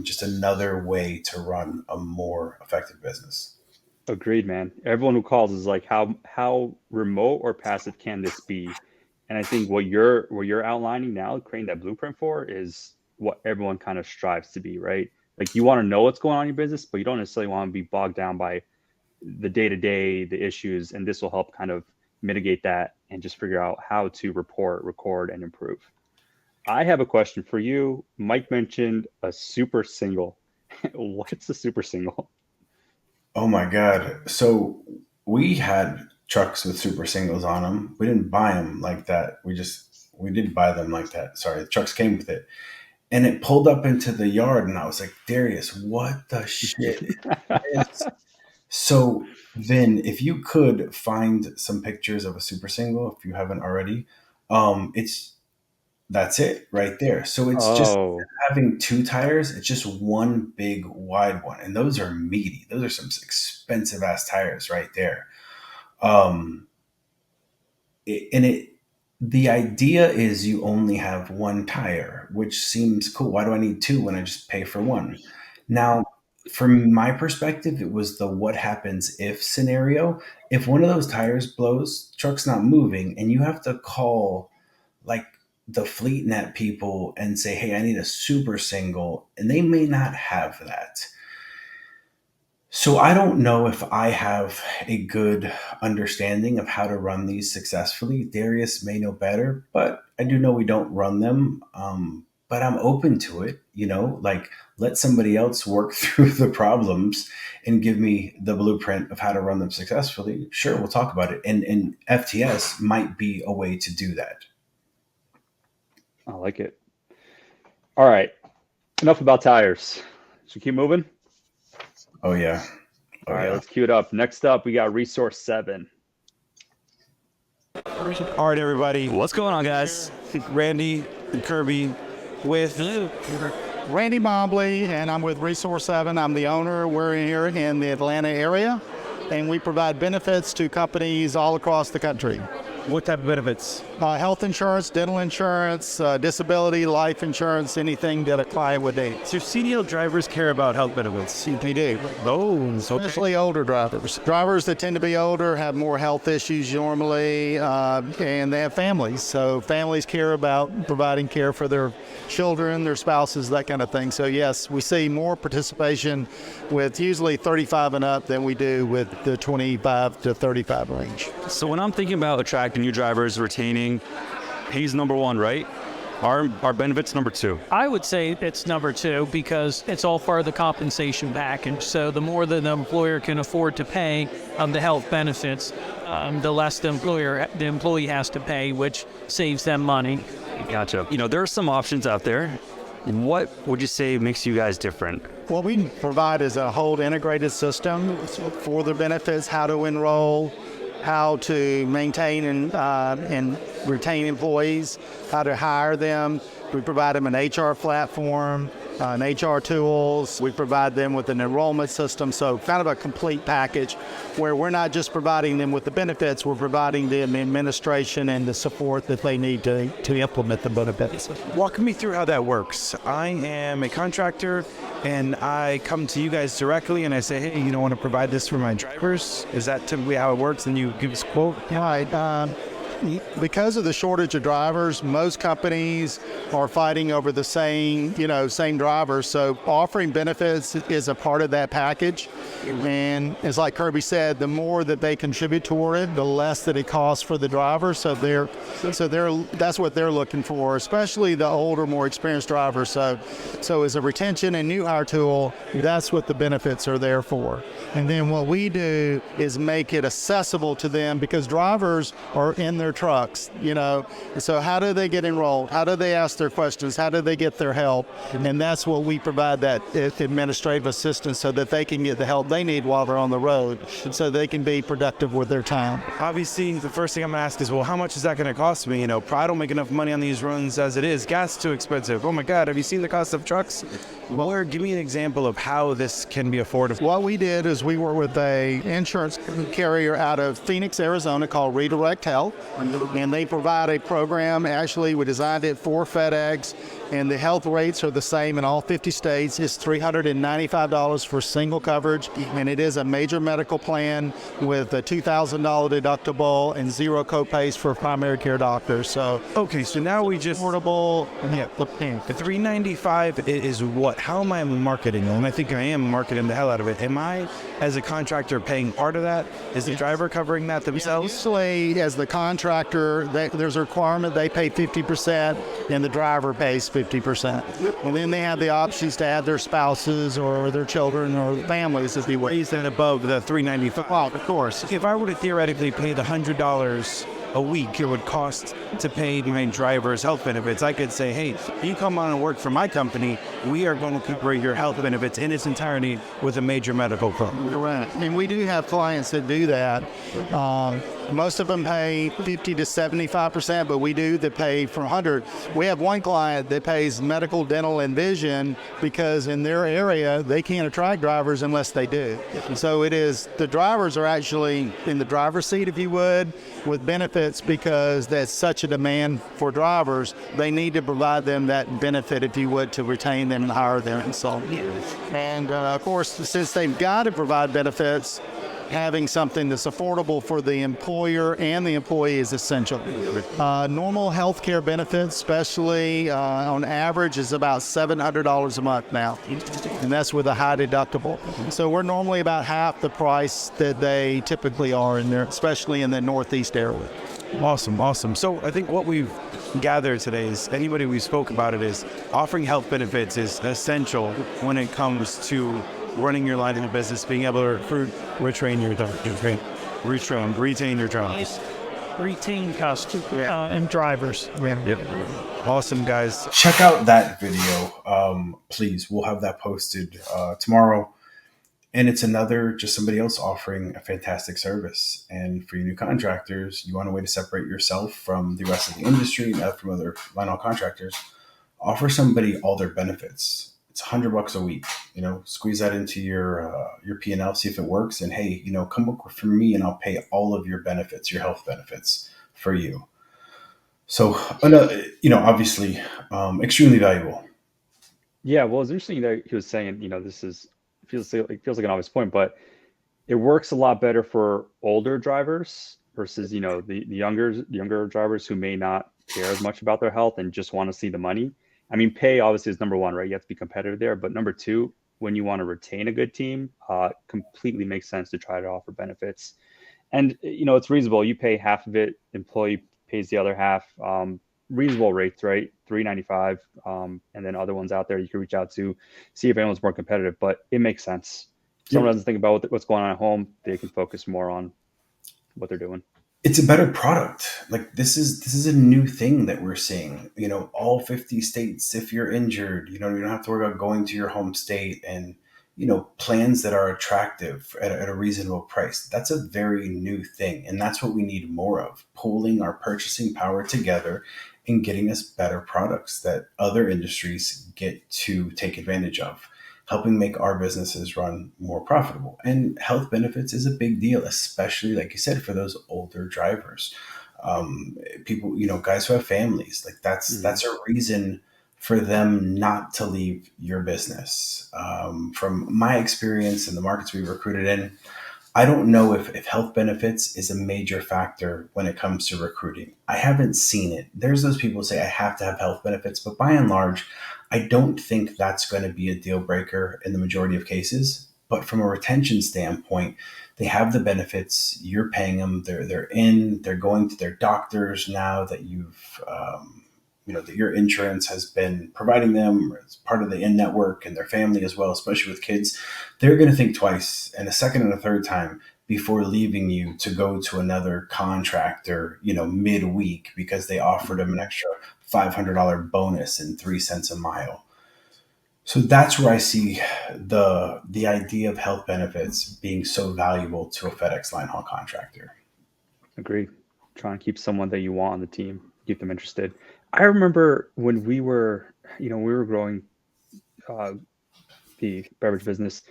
Just another way to run a more effective business. Agreed, man. Everyone who calls is like, how remote or passive can this be? And I think what you're outlining now, creating that blueprint for, is what everyone kind of strives to be, right? Like you want to know what's going on in your business, but you don't necessarily want to be bogged down by the day-to-day, the issues, and this will help kind of mitigate that and just figure out how to report, record, and improve. I have a question for you. Mike mentioned a super single. What's a super single? Oh my God. So we had trucks with super singles on them. We didn't buy them like that. We did buy them like that. Sorry, the trucks came with it. And it pulled up into the yard and I was like, Darius, what the shit is this? So then if you could find some pictures of a super single, if you haven't already, that's it right there. So it's just Oh, having two tires, it's just one big wide one. And those are meaty. Those are some expensive ass tires right there. Um, the idea is you only have one tire, which seems cool. Why do I need two when I just pay for one? Now, from my perspective, it was the what happens if scenario. If one of those tires blows, truck's not moving, and you have to call like the FleetNet people and say, hey, I need a super single, and they may not have that. So I don't know if I have a good understanding of how to run these successfully. Darius may know better, but I do know we don't run them. But I'm open to it, like let somebody else work through the problems and give me the blueprint of how to run them successfully. Sure, we'll talk about it. And FTS might be a way to do that. I like it. All right. Enough about tires. Should we keep moving? Oh, yeah. All right, let's cue it up. Next up, we got Resource 7. All right, everybody. What's going on, guys? Randy and Kirby with Randy Mobley, and I'm with Resource 7. I'm the owner. We're here in the Atlanta area, and we provide benefits to companies all across the country. What type of benefits? Health insurance, dental insurance, disability, life insurance, anything that a client would need. So CDL drivers care about health benefits? They do. Oh, especially older drivers. Drivers that tend to be older have more health issues normally, and they have families. So families care about providing care for their children, their spouses, that kind of thing. So yes, we see more participation with usually 35 and up than we do with the 25 to 35 range. So when I'm thinking about attracting new drivers, retaining, pay's number one, right? Our benefits number two. I would say it's number two because it's all part of the compensation package. So the more that the employer can afford to pay the health benefits, the less the employee has to pay, which saves them money. Gotcha. There are some options out there. What would you say makes you guys different? What we provide is a whole integrated system for the benefits, how to enroll, how to maintain and retain employees, how to hire them. We provide them an HR platform, an HR tools. We provide them with an enrollment system. So kind of a complete package where we're not just providing them with the benefits, we're providing them the administration and the support that they need to implement the benefits. Walk me through how that works. I am a contractor and I come to you guys directly and I say, hey, you don't want to provide this for my drivers? Is that typically how it works? And you give us a quote? Right. Because of the shortage of drivers, most companies are fighting over the same drivers. So offering benefits is a part of that package. And it's like Kirby said, the more that they contribute toward it, the less that it costs for the driver. So that's what they're looking for, especially the older, more experienced drivers. So as a retention and new hire tool, that's what the benefits are there for. And then what we do is make it accessible to them because drivers are in their their trucks, So how do they get enrolled? How do they ask their questions? How do they get their help? And that's what we provide, that administrative assistance, so that they can get the help they need while they're on the road, so they can be productive with their time. Obviously, the first thing I'm going to ask is, well, how much is that going to cost me? I don't make enough money on these runs as it is. Gas too expensive. Oh my God, have you seen the cost of trucks? Well, give me an example of how this can be affordable. What we did is we were with a insurance carrier out of Phoenix, Arizona called Redirect Health, and they provide a program. Actually, we designed it for FedEx, and the health rates are the same in all 50 states. It's $395 for single coverage, and it is a major medical plan with a $2,000 deductible and zero copays for primary care doctors. So now we just affordable. Yeah, the $395 is what? How am I marketing? And I think I am marketing the hell out of it. Am I, as a contractor, paying part of that? Is the driver covering that themselves? Usually, as the contractor, there's a requirement they pay 50%, and the driver pays 50%. And then they have the options to add their spouses or their children or families, if you will. Raise that above the $395. Well, of course. If I were to theoretically pay the $100 a week it would cost to pay my driver's health benefits, I could say, hey, you come on and work for my company, we are going to cover your health benefits in its entirety with a major medical program. Correct. And we do have clients that do that. Most of them pay 50 to 75%, but we do that pay for 100. We have one client that pays medical, dental, and vision because in their area, they can't attract drivers unless they do. So it is, the drivers are actually in the driver's seat, if you would, with benefits because there's such a demand for drivers. They need to provide them that benefit, if you would, to retain them and hire them and so on. And of course, since they've got to provide benefits, having something that's affordable for the employer and the employee is essential. Normal health care benefits, especially on average, is about $700 a month now, and that's with a high deductible. So we're normally about half the price that they typically are in there, especially in the Northeast area. Awesome. So I think what we've gathered today is anybody we spoke about it is offering health benefits is essential when it comes to running your line of business, being able to recruit, retain your drivers. Retain customers and drivers. Yep. Awesome, guys. Check out that video, please. We'll have that posted tomorrow. And it's just somebody else offering a fantastic service. And for you new contractors, you want a way to separate yourself from the rest of the industry and from other line-haul contractors, offer somebody all their benefits. It's $100 a week, squeeze that into your P&L, see if it works. And hey, come work for me and I'll pay all of your benefits, your health benefits for you. So, obviously, extremely valuable. Yeah. Well, it's interesting that he was saying, this feels like an obvious point, but it works a lot better for older drivers versus, the younger drivers who may not care as much about their health and just want to see the money. I mean, pay obviously is number one, right? You have to be competitive there. But number two, when you want to retain a good team, completely makes sense to try to offer benefits. And, it's reasonable. You pay half of it, employee pays the other half. Reasonable rates, right? $395. And then other ones out there you can reach out to, see if anyone's more competitive. But it makes sense. If someone doesn't think about what's going on at home, they can focus more on what they're doing. It's a better product. Like this is a new thing that we're seeing. All 50 states, if you're injured, you don't have to worry about going to your home state and, plans that are attractive at a reasonable price. That's a very new thing. And that's what we need more of, pooling our purchasing power together and getting us better products that other industries get to take advantage of, helping make our businesses run more profitable. And health benefits is a big deal, especially, like you said, for those older drivers. People, guys who have families, like that's a reason for them not to leave your business. From my experience in the markets we've recruited in, I don't know if health benefits is a major factor when it comes to recruiting. I haven't seen it. There's those people who say I have to have health benefits, but by and large, I don't think that's going to be a deal breaker in the majority of cases. But from a retention standpoint, they have the benefits. You're paying them. They're going to their doctors now that that your insurance has been providing them, or it's part of the in-network, and their family as well, especially with kids. They're going to think twice and a second and a third time before leaving you to go to another contractor, midweek because they offered them an extra $500 bonus and 3 cents a mile. So that's where I see the idea of health benefits being so valuable to a FedEx Linehaul contractor. Agreed. Try and keep someone that you want on the team, keep them interested. I remember when we were growing the beverage business,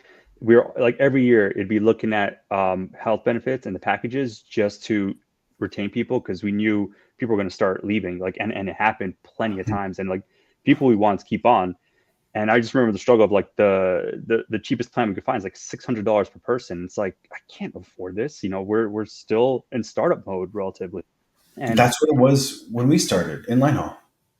we were like every year it'd be looking at health benefits and the packages just to retain people, because we knew people were going to start leaving. And it happened plenty of times, and like people we want to keep on. And I just remember the struggle of like the cheapest plan we could find is like $600 per person. It's like, I can't afford this. We're still in startup mode relatively. And that's what it was when we started in Linehaul.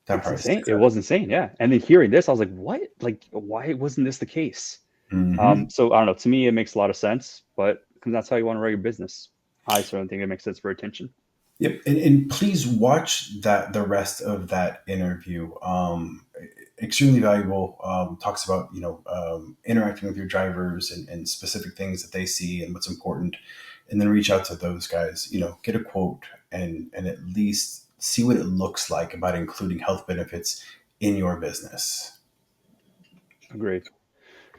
That price. Insane. It was insane. Yeah. And then hearing this, I was like, what? Like, why wasn't this the case? Mm-hmm. So I don't know. To me, it makes a lot of sense, but that's how you want to run your business. I certainly think it makes sense for retention. Yep. And please watch the rest of that interview. Extremely valuable. Talks about, interacting with your drivers and specific things that they see and what's important. And then reach out to those guys, get a quote and at least see what it looks like about including health benefits in your business. Agreed.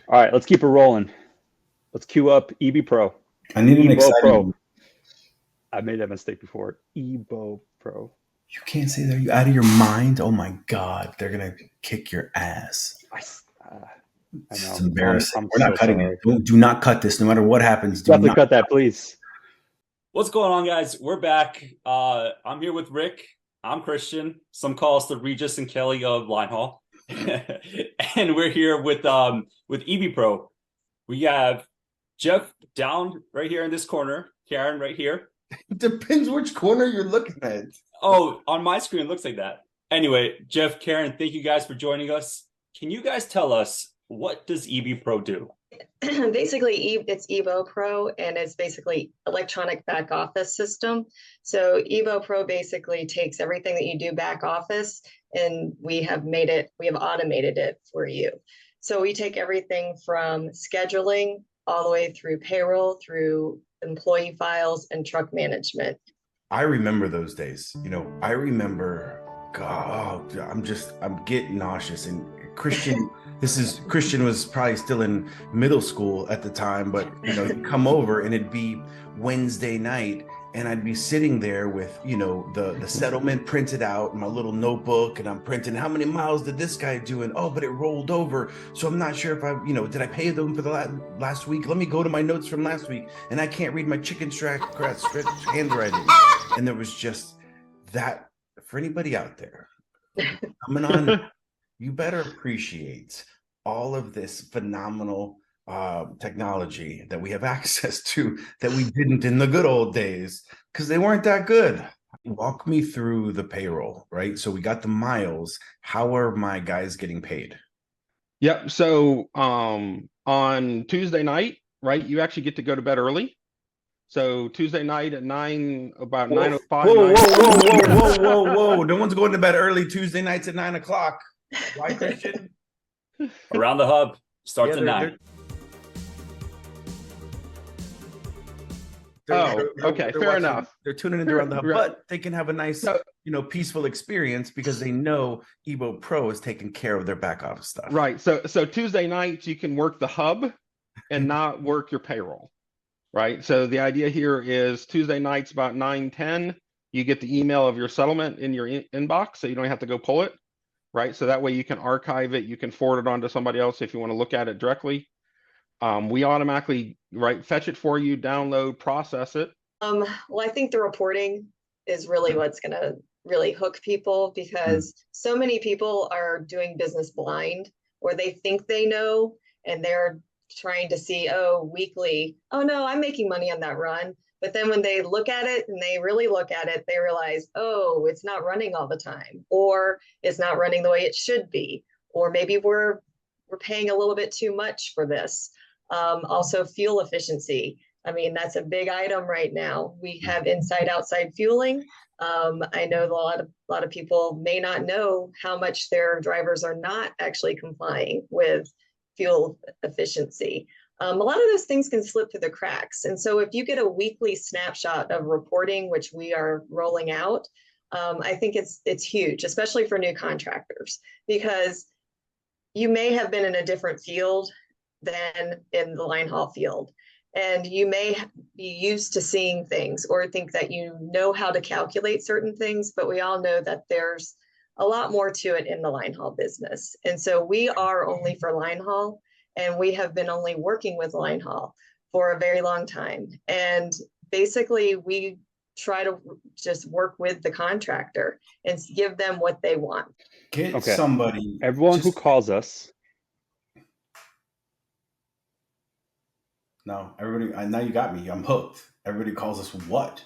All right, let's keep it rolling. Let's queue up EB Pro. I need an exciting Pro. I made that mistake before. EBO Pro. You can't say that. Are you out of your mind? Oh my God, they're gonna kick your ass. I know. It's embarrassing. We're not cutting it. Do not cut this. No matter what happens. Do not cut that, please. What's going on, guys? We're back. I'm here with Rick. I'm Christian. Some call us the Regis and Kelly of Linehaul. And we're here with EB Pro. We have Jeff down right here in this corner. Karen right here. Depends which corner you're looking at. Oh, on my screen it looks like that. Anyway, Jeff, Karen, thank you guys for joining us. Can you guys tell us, what does EB Pro do? Basically, it's EBO Pro, and it's basically electronic back office system. So EBO Pro basically takes everything that you do back office, and we have automated it for you. So we take everything from scheduling all the way through payroll, through employee files, and truck management. I remember those days. I remember, God, I'm getting nauseous. And Christian was probably still in middle school at the time, but he'd come over and it'd be Wednesday night and I'd be sitting there with, the settlement printed out in my little notebook, and I'm printing how many miles did this guy do? And but it rolled over. So I'm not sure if did I pay them for the last week? Let me go to my notes from last week. And I can't read my chicken scratch handwriting. And there was just that. For anybody out there coming on, you better appreciate all of this phenomenal technology that we have access to that we didn't in the good old days, because they weren't that good. Walk me through the payroll, right? So we got the miles. How are my guys getting paid? Yep. So on Tuesday night, right, you actually get to go to bed early. So Tuesday night at about 9:05. Whoa. No one's going to bed early Tuesday nights at 9 o'clock. Why, Christian? Around the hub starts at 9. Fair enough. They're tuning in around the hub, but they can have a nice, peaceful experience because they know EBO Pro is taking care of their back office stuff. Right. So Tuesday nights you can work the hub and not work your payroll. Right. So the idea here is Tuesday nights about 9:10, you get the email of your settlement in your inbox, so you don't have to go pull it. Right. So that way you can archive it. You can forward it on to somebody else if you want to look at it directly. We automatically fetch it for you, download, process it. Well, I think the reporting is really what's going to really hook people, because so many people are doing business blind, or they think they know, and they're trying to see, weekly, no, I'm making money on that run. But then when they look at it and they really look at it, they realize, it's not running all the time, or it's not running the way it should be, or maybe we're paying a little bit too much for this. Also, fuel efficiency. I mean, that's a big item right now. We have inside-outside fueling. I know a lot of people may not know how much their drivers are not actually complying with fuel efficiency. A lot of those things can slip through the cracks. And so if you get a weekly snapshot of reporting, which we are rolling out, I think it's huge, especially for new contractors, because you may have been in a different field than in the line haul field. And you may be used to seeing things or think that you know how to calculate certain things, but we all know that there's a lot more to it in the line haul business. And so we are only for line haul, and we have been only working with line haul for a very long time. And basically we try to just work with the contractor and give them what they want. Get somebody. Everyone who calls us. No, everybody. Now you got me. I'm hooked. Everybody calls us what?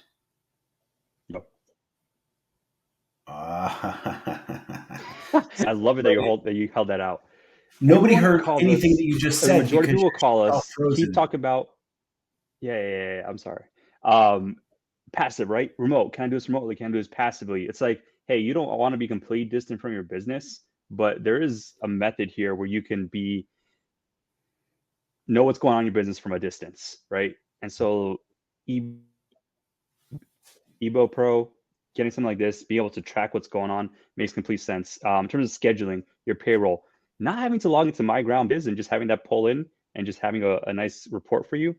Yep. I love it that you held that out. Nobody Everyone heard anything us, that you just the said. majority of people call you're us. Keep talking about. Yeah. I'm sorry. Passive, right? Remote. Can I do this remotely? Can I do this passively? It's like, hey, you don't want to be completely distant from your business, but there is a method here where you can know what's going on in your business from a distance, right? And so Ebo Pro, getting something like this, being able to track what's going on makes complete sense. In terms of scheduling your payroll, not having to log into MyGroundBiz and just having that pull in and just having a nice report for you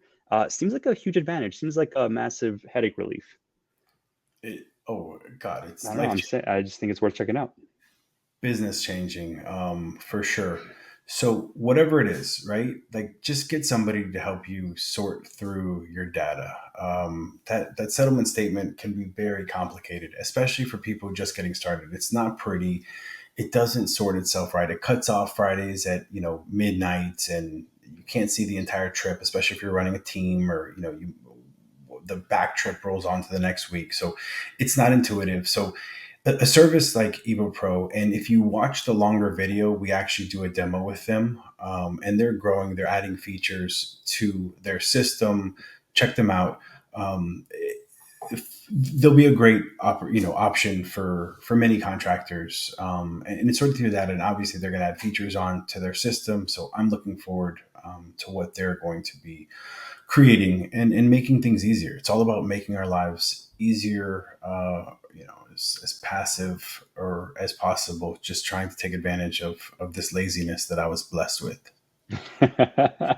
seems like a huge advantage. Seems like a massive headache relief. Oh God, it's I just think it's worth checking out. Business changing, for sure. So whatever it is, right? Like, just get somebody to help you sort through your data. That settlement statement can be very complicated, especially for people just getting started. It's not pretty. It doesn't sort itself right. It cuts off Fridays at midnight, and you can't see the entire trip, especially if you're running a team, or the back trip rolls on to the next week. So it's not intuitive. So a service like Evo Pro, and if you watch the longer video, we actually do a demo with them, and they're growing. They're adding features to their system. Check them out. There'll be a great option for many contractors, and it's sort of through that. And obviously, they're going to add features on to their system. So I'm looking forward to what they're going to be creating and making things easier. It's all about making our lives easier. As passive or as possible, just trying to take advantage of this laziness that I was blessed with. It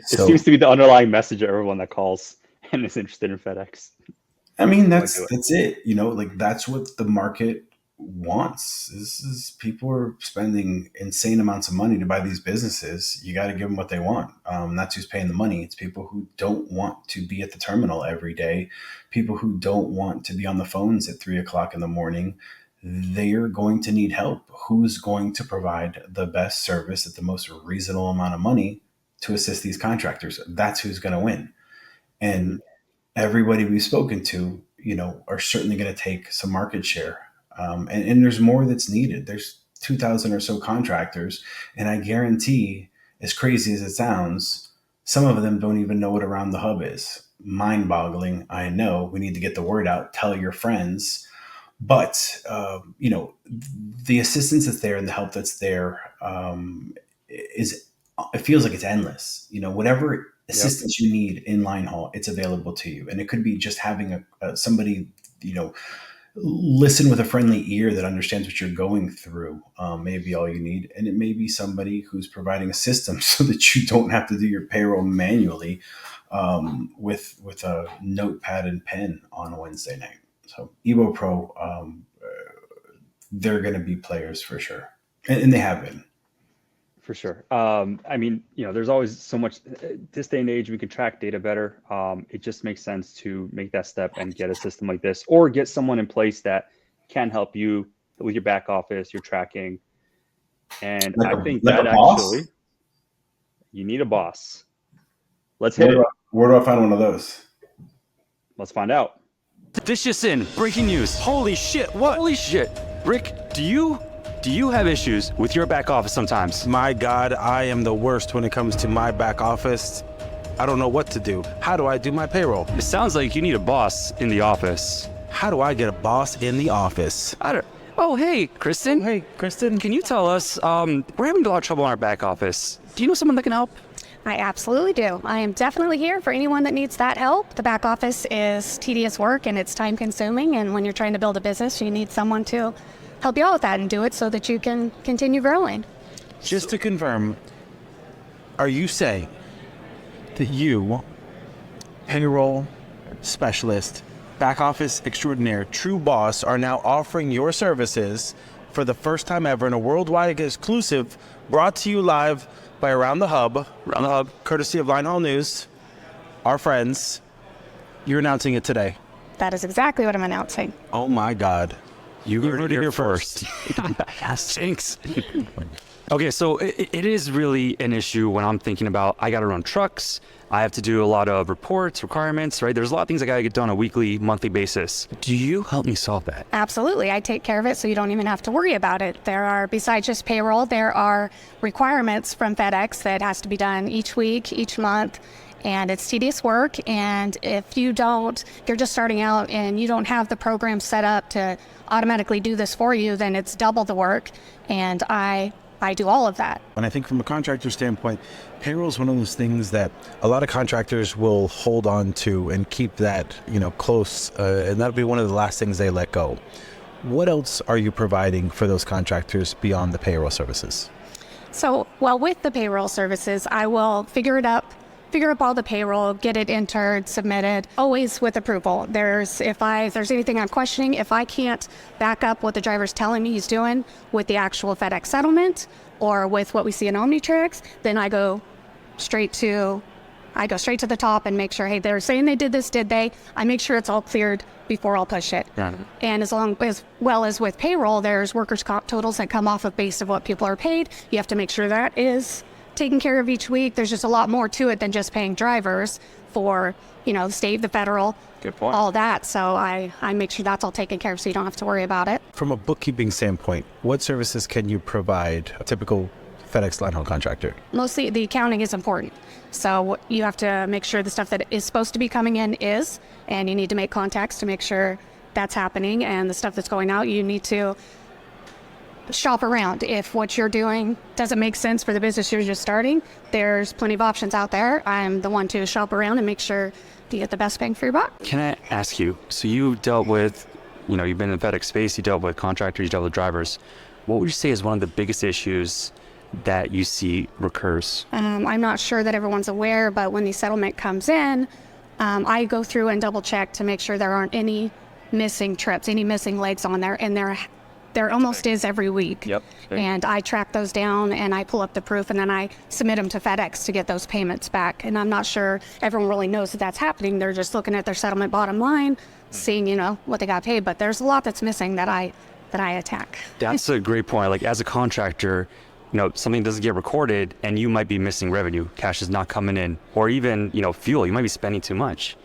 seems to be the underlying message of everyone that calls and is interested in FedEx. I mean, that's it. That's what the market wants. This is people are spending insane amounts of money to buy these businesses. You got to give them what they want. That's who's paying the money. It's people who don't want to be at the terminal every day. People who don't want to be on the phones at 3:00 in the morning. They're going to need help. Who's going to provide the best service at the most reasonable amount of money to assist these contractors? That's who's going to win. And everybody we've spoken to, are certainly going to take some market share. And there's more that's needed. There's 2,000 or so contractors, and I guarantee, as crazy as it sounds, some of them don't even know what Around the Hub is. Mind-boggling, I know. We need to get the word out. Tell your friends. But the assistance that's there and the help that's there it feels like it's endless. Whatever assistance you need in line haul, it's available to you, and it could be just having somebody listen with a friendly ear that understands what you're going through. Maybe all you need. And it may be somebody who's providing a system so that you don't have to do your payroll manually with a notepad and pen on a Wednesday night. So Evo Pro, they're going to be players for sure. And they have been. For sure. There's always so much. This day and age, we can track data better. It just makes sense to make that step and get a system like this, or get someone in place that can help you with your back office, your tracking. And I think that actually, you need a boss. Let's hit it. Where do I find one of those? Let's find out. This just in, breaking news. Holy shit, what? Holy shit. Rick, do you have issues with your back office sometimes? My God, I am the worst when it comes to my back office. I don't know what to do. How do I do my payroll? It sounds like you need a boss in the office. How do I get a boss in the office? Oh, hey, Kristen. Hey, Kristen. Can you tell us, we're having a lot of trouble in our back office. Do you know someone that can help? I absolutely do. I am definitely here for anyone that needs that help. The back office is tedious work and it's time consuming. And when you're trying to build a business, you need someone to help you out with that and do it so that you can continue growing. Just to confirm, are you saying that you, payroll specialist, back office extraordinaire, true boss, are now offering your services for the first time ever in a worldwide exclusive brought to you live by Around the Hub, courtesy of Linehaul News, our friends? You're announcing it today. That is exactly what I'm announcing. Oh my God. You heard it here first. Jinx. Okay, so it is really an issue when I'm thinking about, I got to run trucks. I have to do a lot of reports, requirements, right? There's a lot of things I got to get done on a weekly, monthly basis. Do you help me solve that? Absolutely. I take care of it so you don't even have to worry about it. There are, besides just payroll, there are requirements from FedEx that has to be done each week, each month. And it's tedious work. And if you're just starting out and you don't have the program set up to automatically do this for you, then it's double the work. And I do all of that. And I think from a contractor standpoint, payroll is one of those things that a lot of contractors will hold on to and keep that, close. And that'll be one of the last things they let go. What else are you providing for those contractors beyond the payroll services? So, with the payroll services, I will figure up all the payroll, get it entered, submitted, always with approval. If there's anything I'm questioning, if I can't back up what the driver's telling me he's doing with the actual FedEx settlement or with what we see in Omnitrix, then I go straight to the top and make sure, hey, they're saying they did this, did they? I make sure it's all cleared before I'll push it. Got it. And as well as with payroll, there's workers' comp totals that come off of base of what people are paid. You have to make sure that is taken care of each week. There's just a lot more to it than just paying drivers for, the state, the federal, good point, all that. So I make sure that's all taken care of so you don't have to worry about it. From a bookkeeping standpoint, what services can you provide a typical FedEx Linehaul contractor? Mostly the accounting is important. So you have to make sure the stuff that is supposed to be coming in is, and you need to make contacts to make sure that's happening. And the stuff that's going out, you need to shop around. If what you're doing doesn't make sense for the business you're just starting, there's plenty of options out there. I'm the one to shop around and make sure you get the best bang for your buck. Can I ask you, so you dealt with, you've been in the FedEx space, you dealt with contractors, you dealt with drivers. What would you say is one of the biggest issues that you see recurs? I'm not sure that everyone's aware, but when the settlement comes in, I go through and double check to make sure there aren't any missing trips, any missing legs on there, and there almost is every week. Yep. And I track those down and I pull up the proof and then I submit them to FedEx to get those payments back. And I'm not sure everyone really knows that that's happening. They're just looking at their settlement bottom line, seeing, what they got paid. But there's a lot that's missing that I attack. That's a great point. Like as a contractor, something doesn't get recorded and you might be missing revenue. Cash is not coming in. Or even, fuel, you might be spending too much.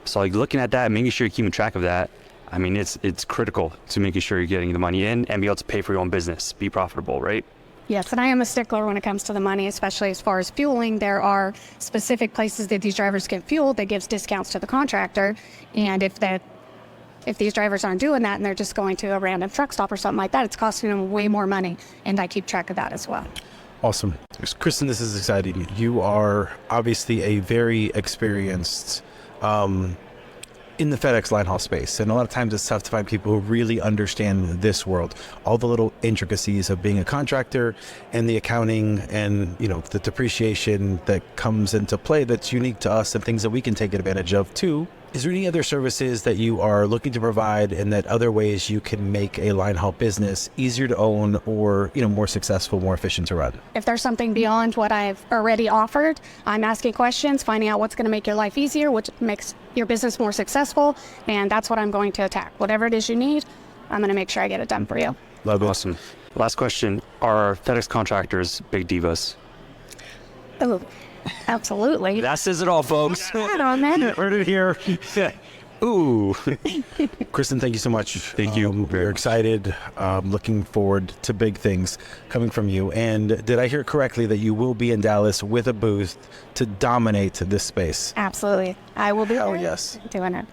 So like looking at that, making sure you're keeping track of that, I mean, it's critical to making sure you're getting the money in and be able to pay for your own business, be profitable, right? Yes, and I am a stickler when it comes to the money, especially as far as fueling. There are specific places that these drivers get fueled that gives discounts to the contractor. And if these drivers aren't doing that and they're just going to a random truck stop or something like that, it's costing them way more money. And I keep track of that as well. Awesome. Kristen, this is exciting. You are obviously a very experienced in the FedEx Linehaul space. And a lot of times it's tough to find people who really understand this world, all the little intricacies of being a contractor and the accounting and, the depreciation that comes into play that's unique to us and things that we can take advantage of too. Is there any other services that you are looking to provide and that other ways you can make a Linehaul business easier to own or, more successful, more efficient to run? If there's something beyond what I've already offered, I'm asking questions, finding out what's going to make your life easier, what makes your business more successful, and that's what I'm going to attack. Whatever it is you need, I'm going to make sure I get it done for you. Love it. Awesome. Last question. Are FedEx contractors big divas? Oh, absolutely. That says it all, folks. Right on, man. Heard it here. Ooh. Kristen, thank you so much. Thank you. We're excited. Looking forward to big things coming from you. And did I hear correctly that you will be in Dallas with a booth to dominate this space? Absolutely. I will be yes. doing it.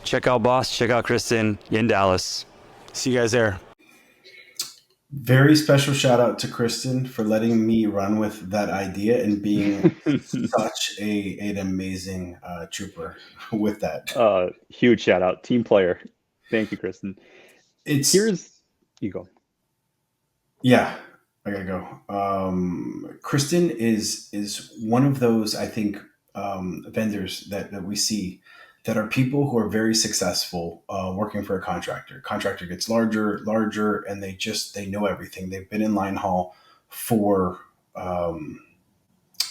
Check out Boss. Check out Kristen in Dallas. See you guys there. Very special shout out to Kristen for letting me run with that idea and being such an amazing trooper with that. Huge shout out, team player. Thank you, Kristen. You go. Yeah, I gotta go. Kristen is one of those, I think, vendors that we see that are people who are very successful working for a contractor. Contractor gets larger, and they know everything. They've been in line haul for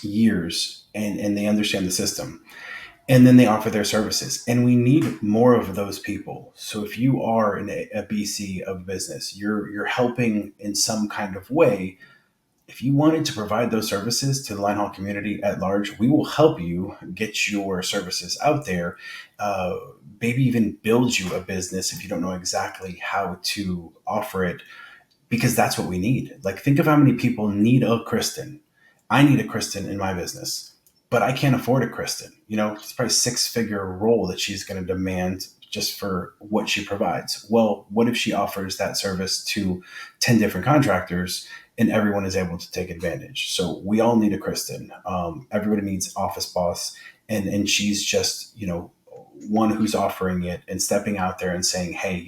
years, and they understand the system. And then they offer their services, and we need more of those people. So if you are a BC of business, you're helping in some kind of way. If you wanted to provide those services to the line haul community at large, we will help you get your services out there. Maybe even build you a business if you don't know exactly how to offer it, because that's what we need. Like, think of how many people need a Kristen. I need a Kristen in my business, but I can't afford a Kristen. It's probably a 6-figure role that she's going to demand just for what she provides. Well, what if she offers that service to 10 different contractors and everyone is able to take advantage? So we all need a Kristen. Everybody needs office boss, and she's just, one who's offering it and stepping out there and saying, hey,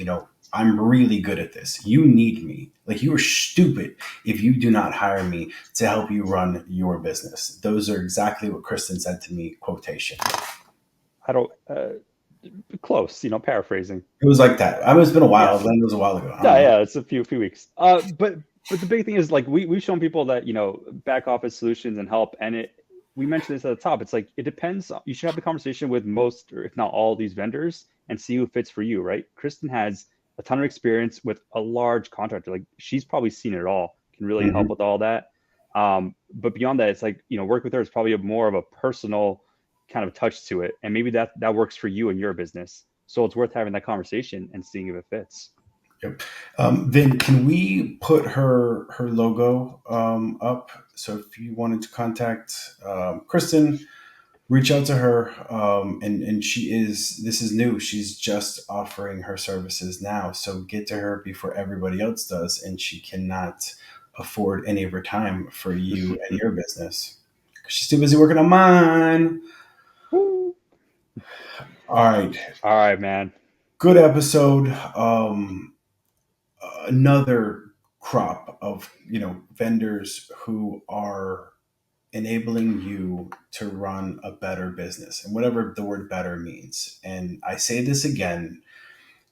I'm really good at this. You need me. Like, you are stupid if you do not hire me to help you run your business. Those are exactly what Kristen said to me, quotation. I don't, close, paraphrasing. It was like that. It's been a while. Yeah. It was a while ago. Yeah, it's a few weeks. But the big thing is, like, we've shown people that, back office solutions and help. And we mentioned this at the top. It's like, it depends. You should have the conversation with most, or if not all, these vendors and see who fits for you, right? Kristen has a ton of experience with a large contractor. Like, she's probably seen it all, can really help with all that. But beyond that, it's like, work with her is probably more of a personal kind of touch to it. And maybe that works for you and your business. So it's worth having that conversation and seeing if it fits. Yep. Then can we put her logo up? So if you wanted to contact Kristen, reach out to her. And this is new. She's just offering her services now. So get to her before everybody else does. And she cannot afford any of her time for you and your business. She's too busy working on mine. All right, man. Good episode. Another crop of vendors who are enabling you to run a better business, and whatever the word better means. And I say this again,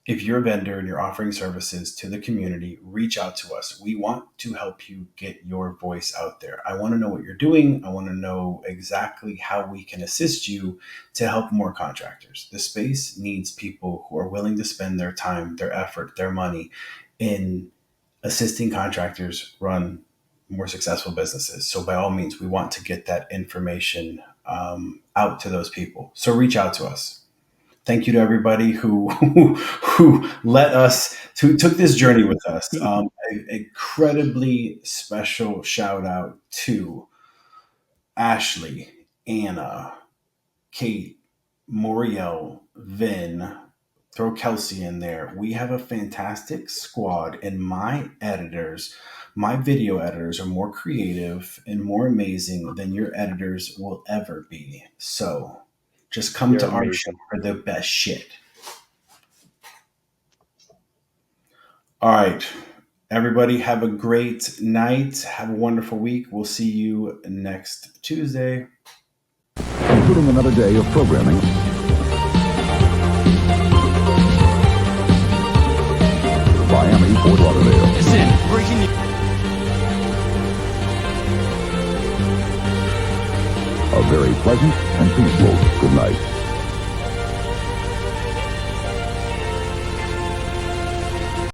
if you're a vendor and you're offering services to the community, reach out to us. We want to help you get your voice out there. I want to know what you're doing. I want to know exactly how we can assist you to help more contractors. The space needs people who are willing to spend their time, their effort, their money in assisting contractors run more successful businesses. So by all means, we want to get that information out to those people. So reach out to us. Thank you to everybody who took this journey with us. An incredibly special shout out to Ashley, Anna, Kate, Moriel, Vin. Throw Kelsey in there. We have a fantastic squad, and my video editors are more creative and more amazing than your editors will ever be. So just come to our show for the best shit. All right. Everybody have a great night. Have a wonderful week. We'll see you next Tuesday. Including another day of programming. Miami, Fort Lauderdale. Listen, breaking news. A very pleasant and peaceful good night.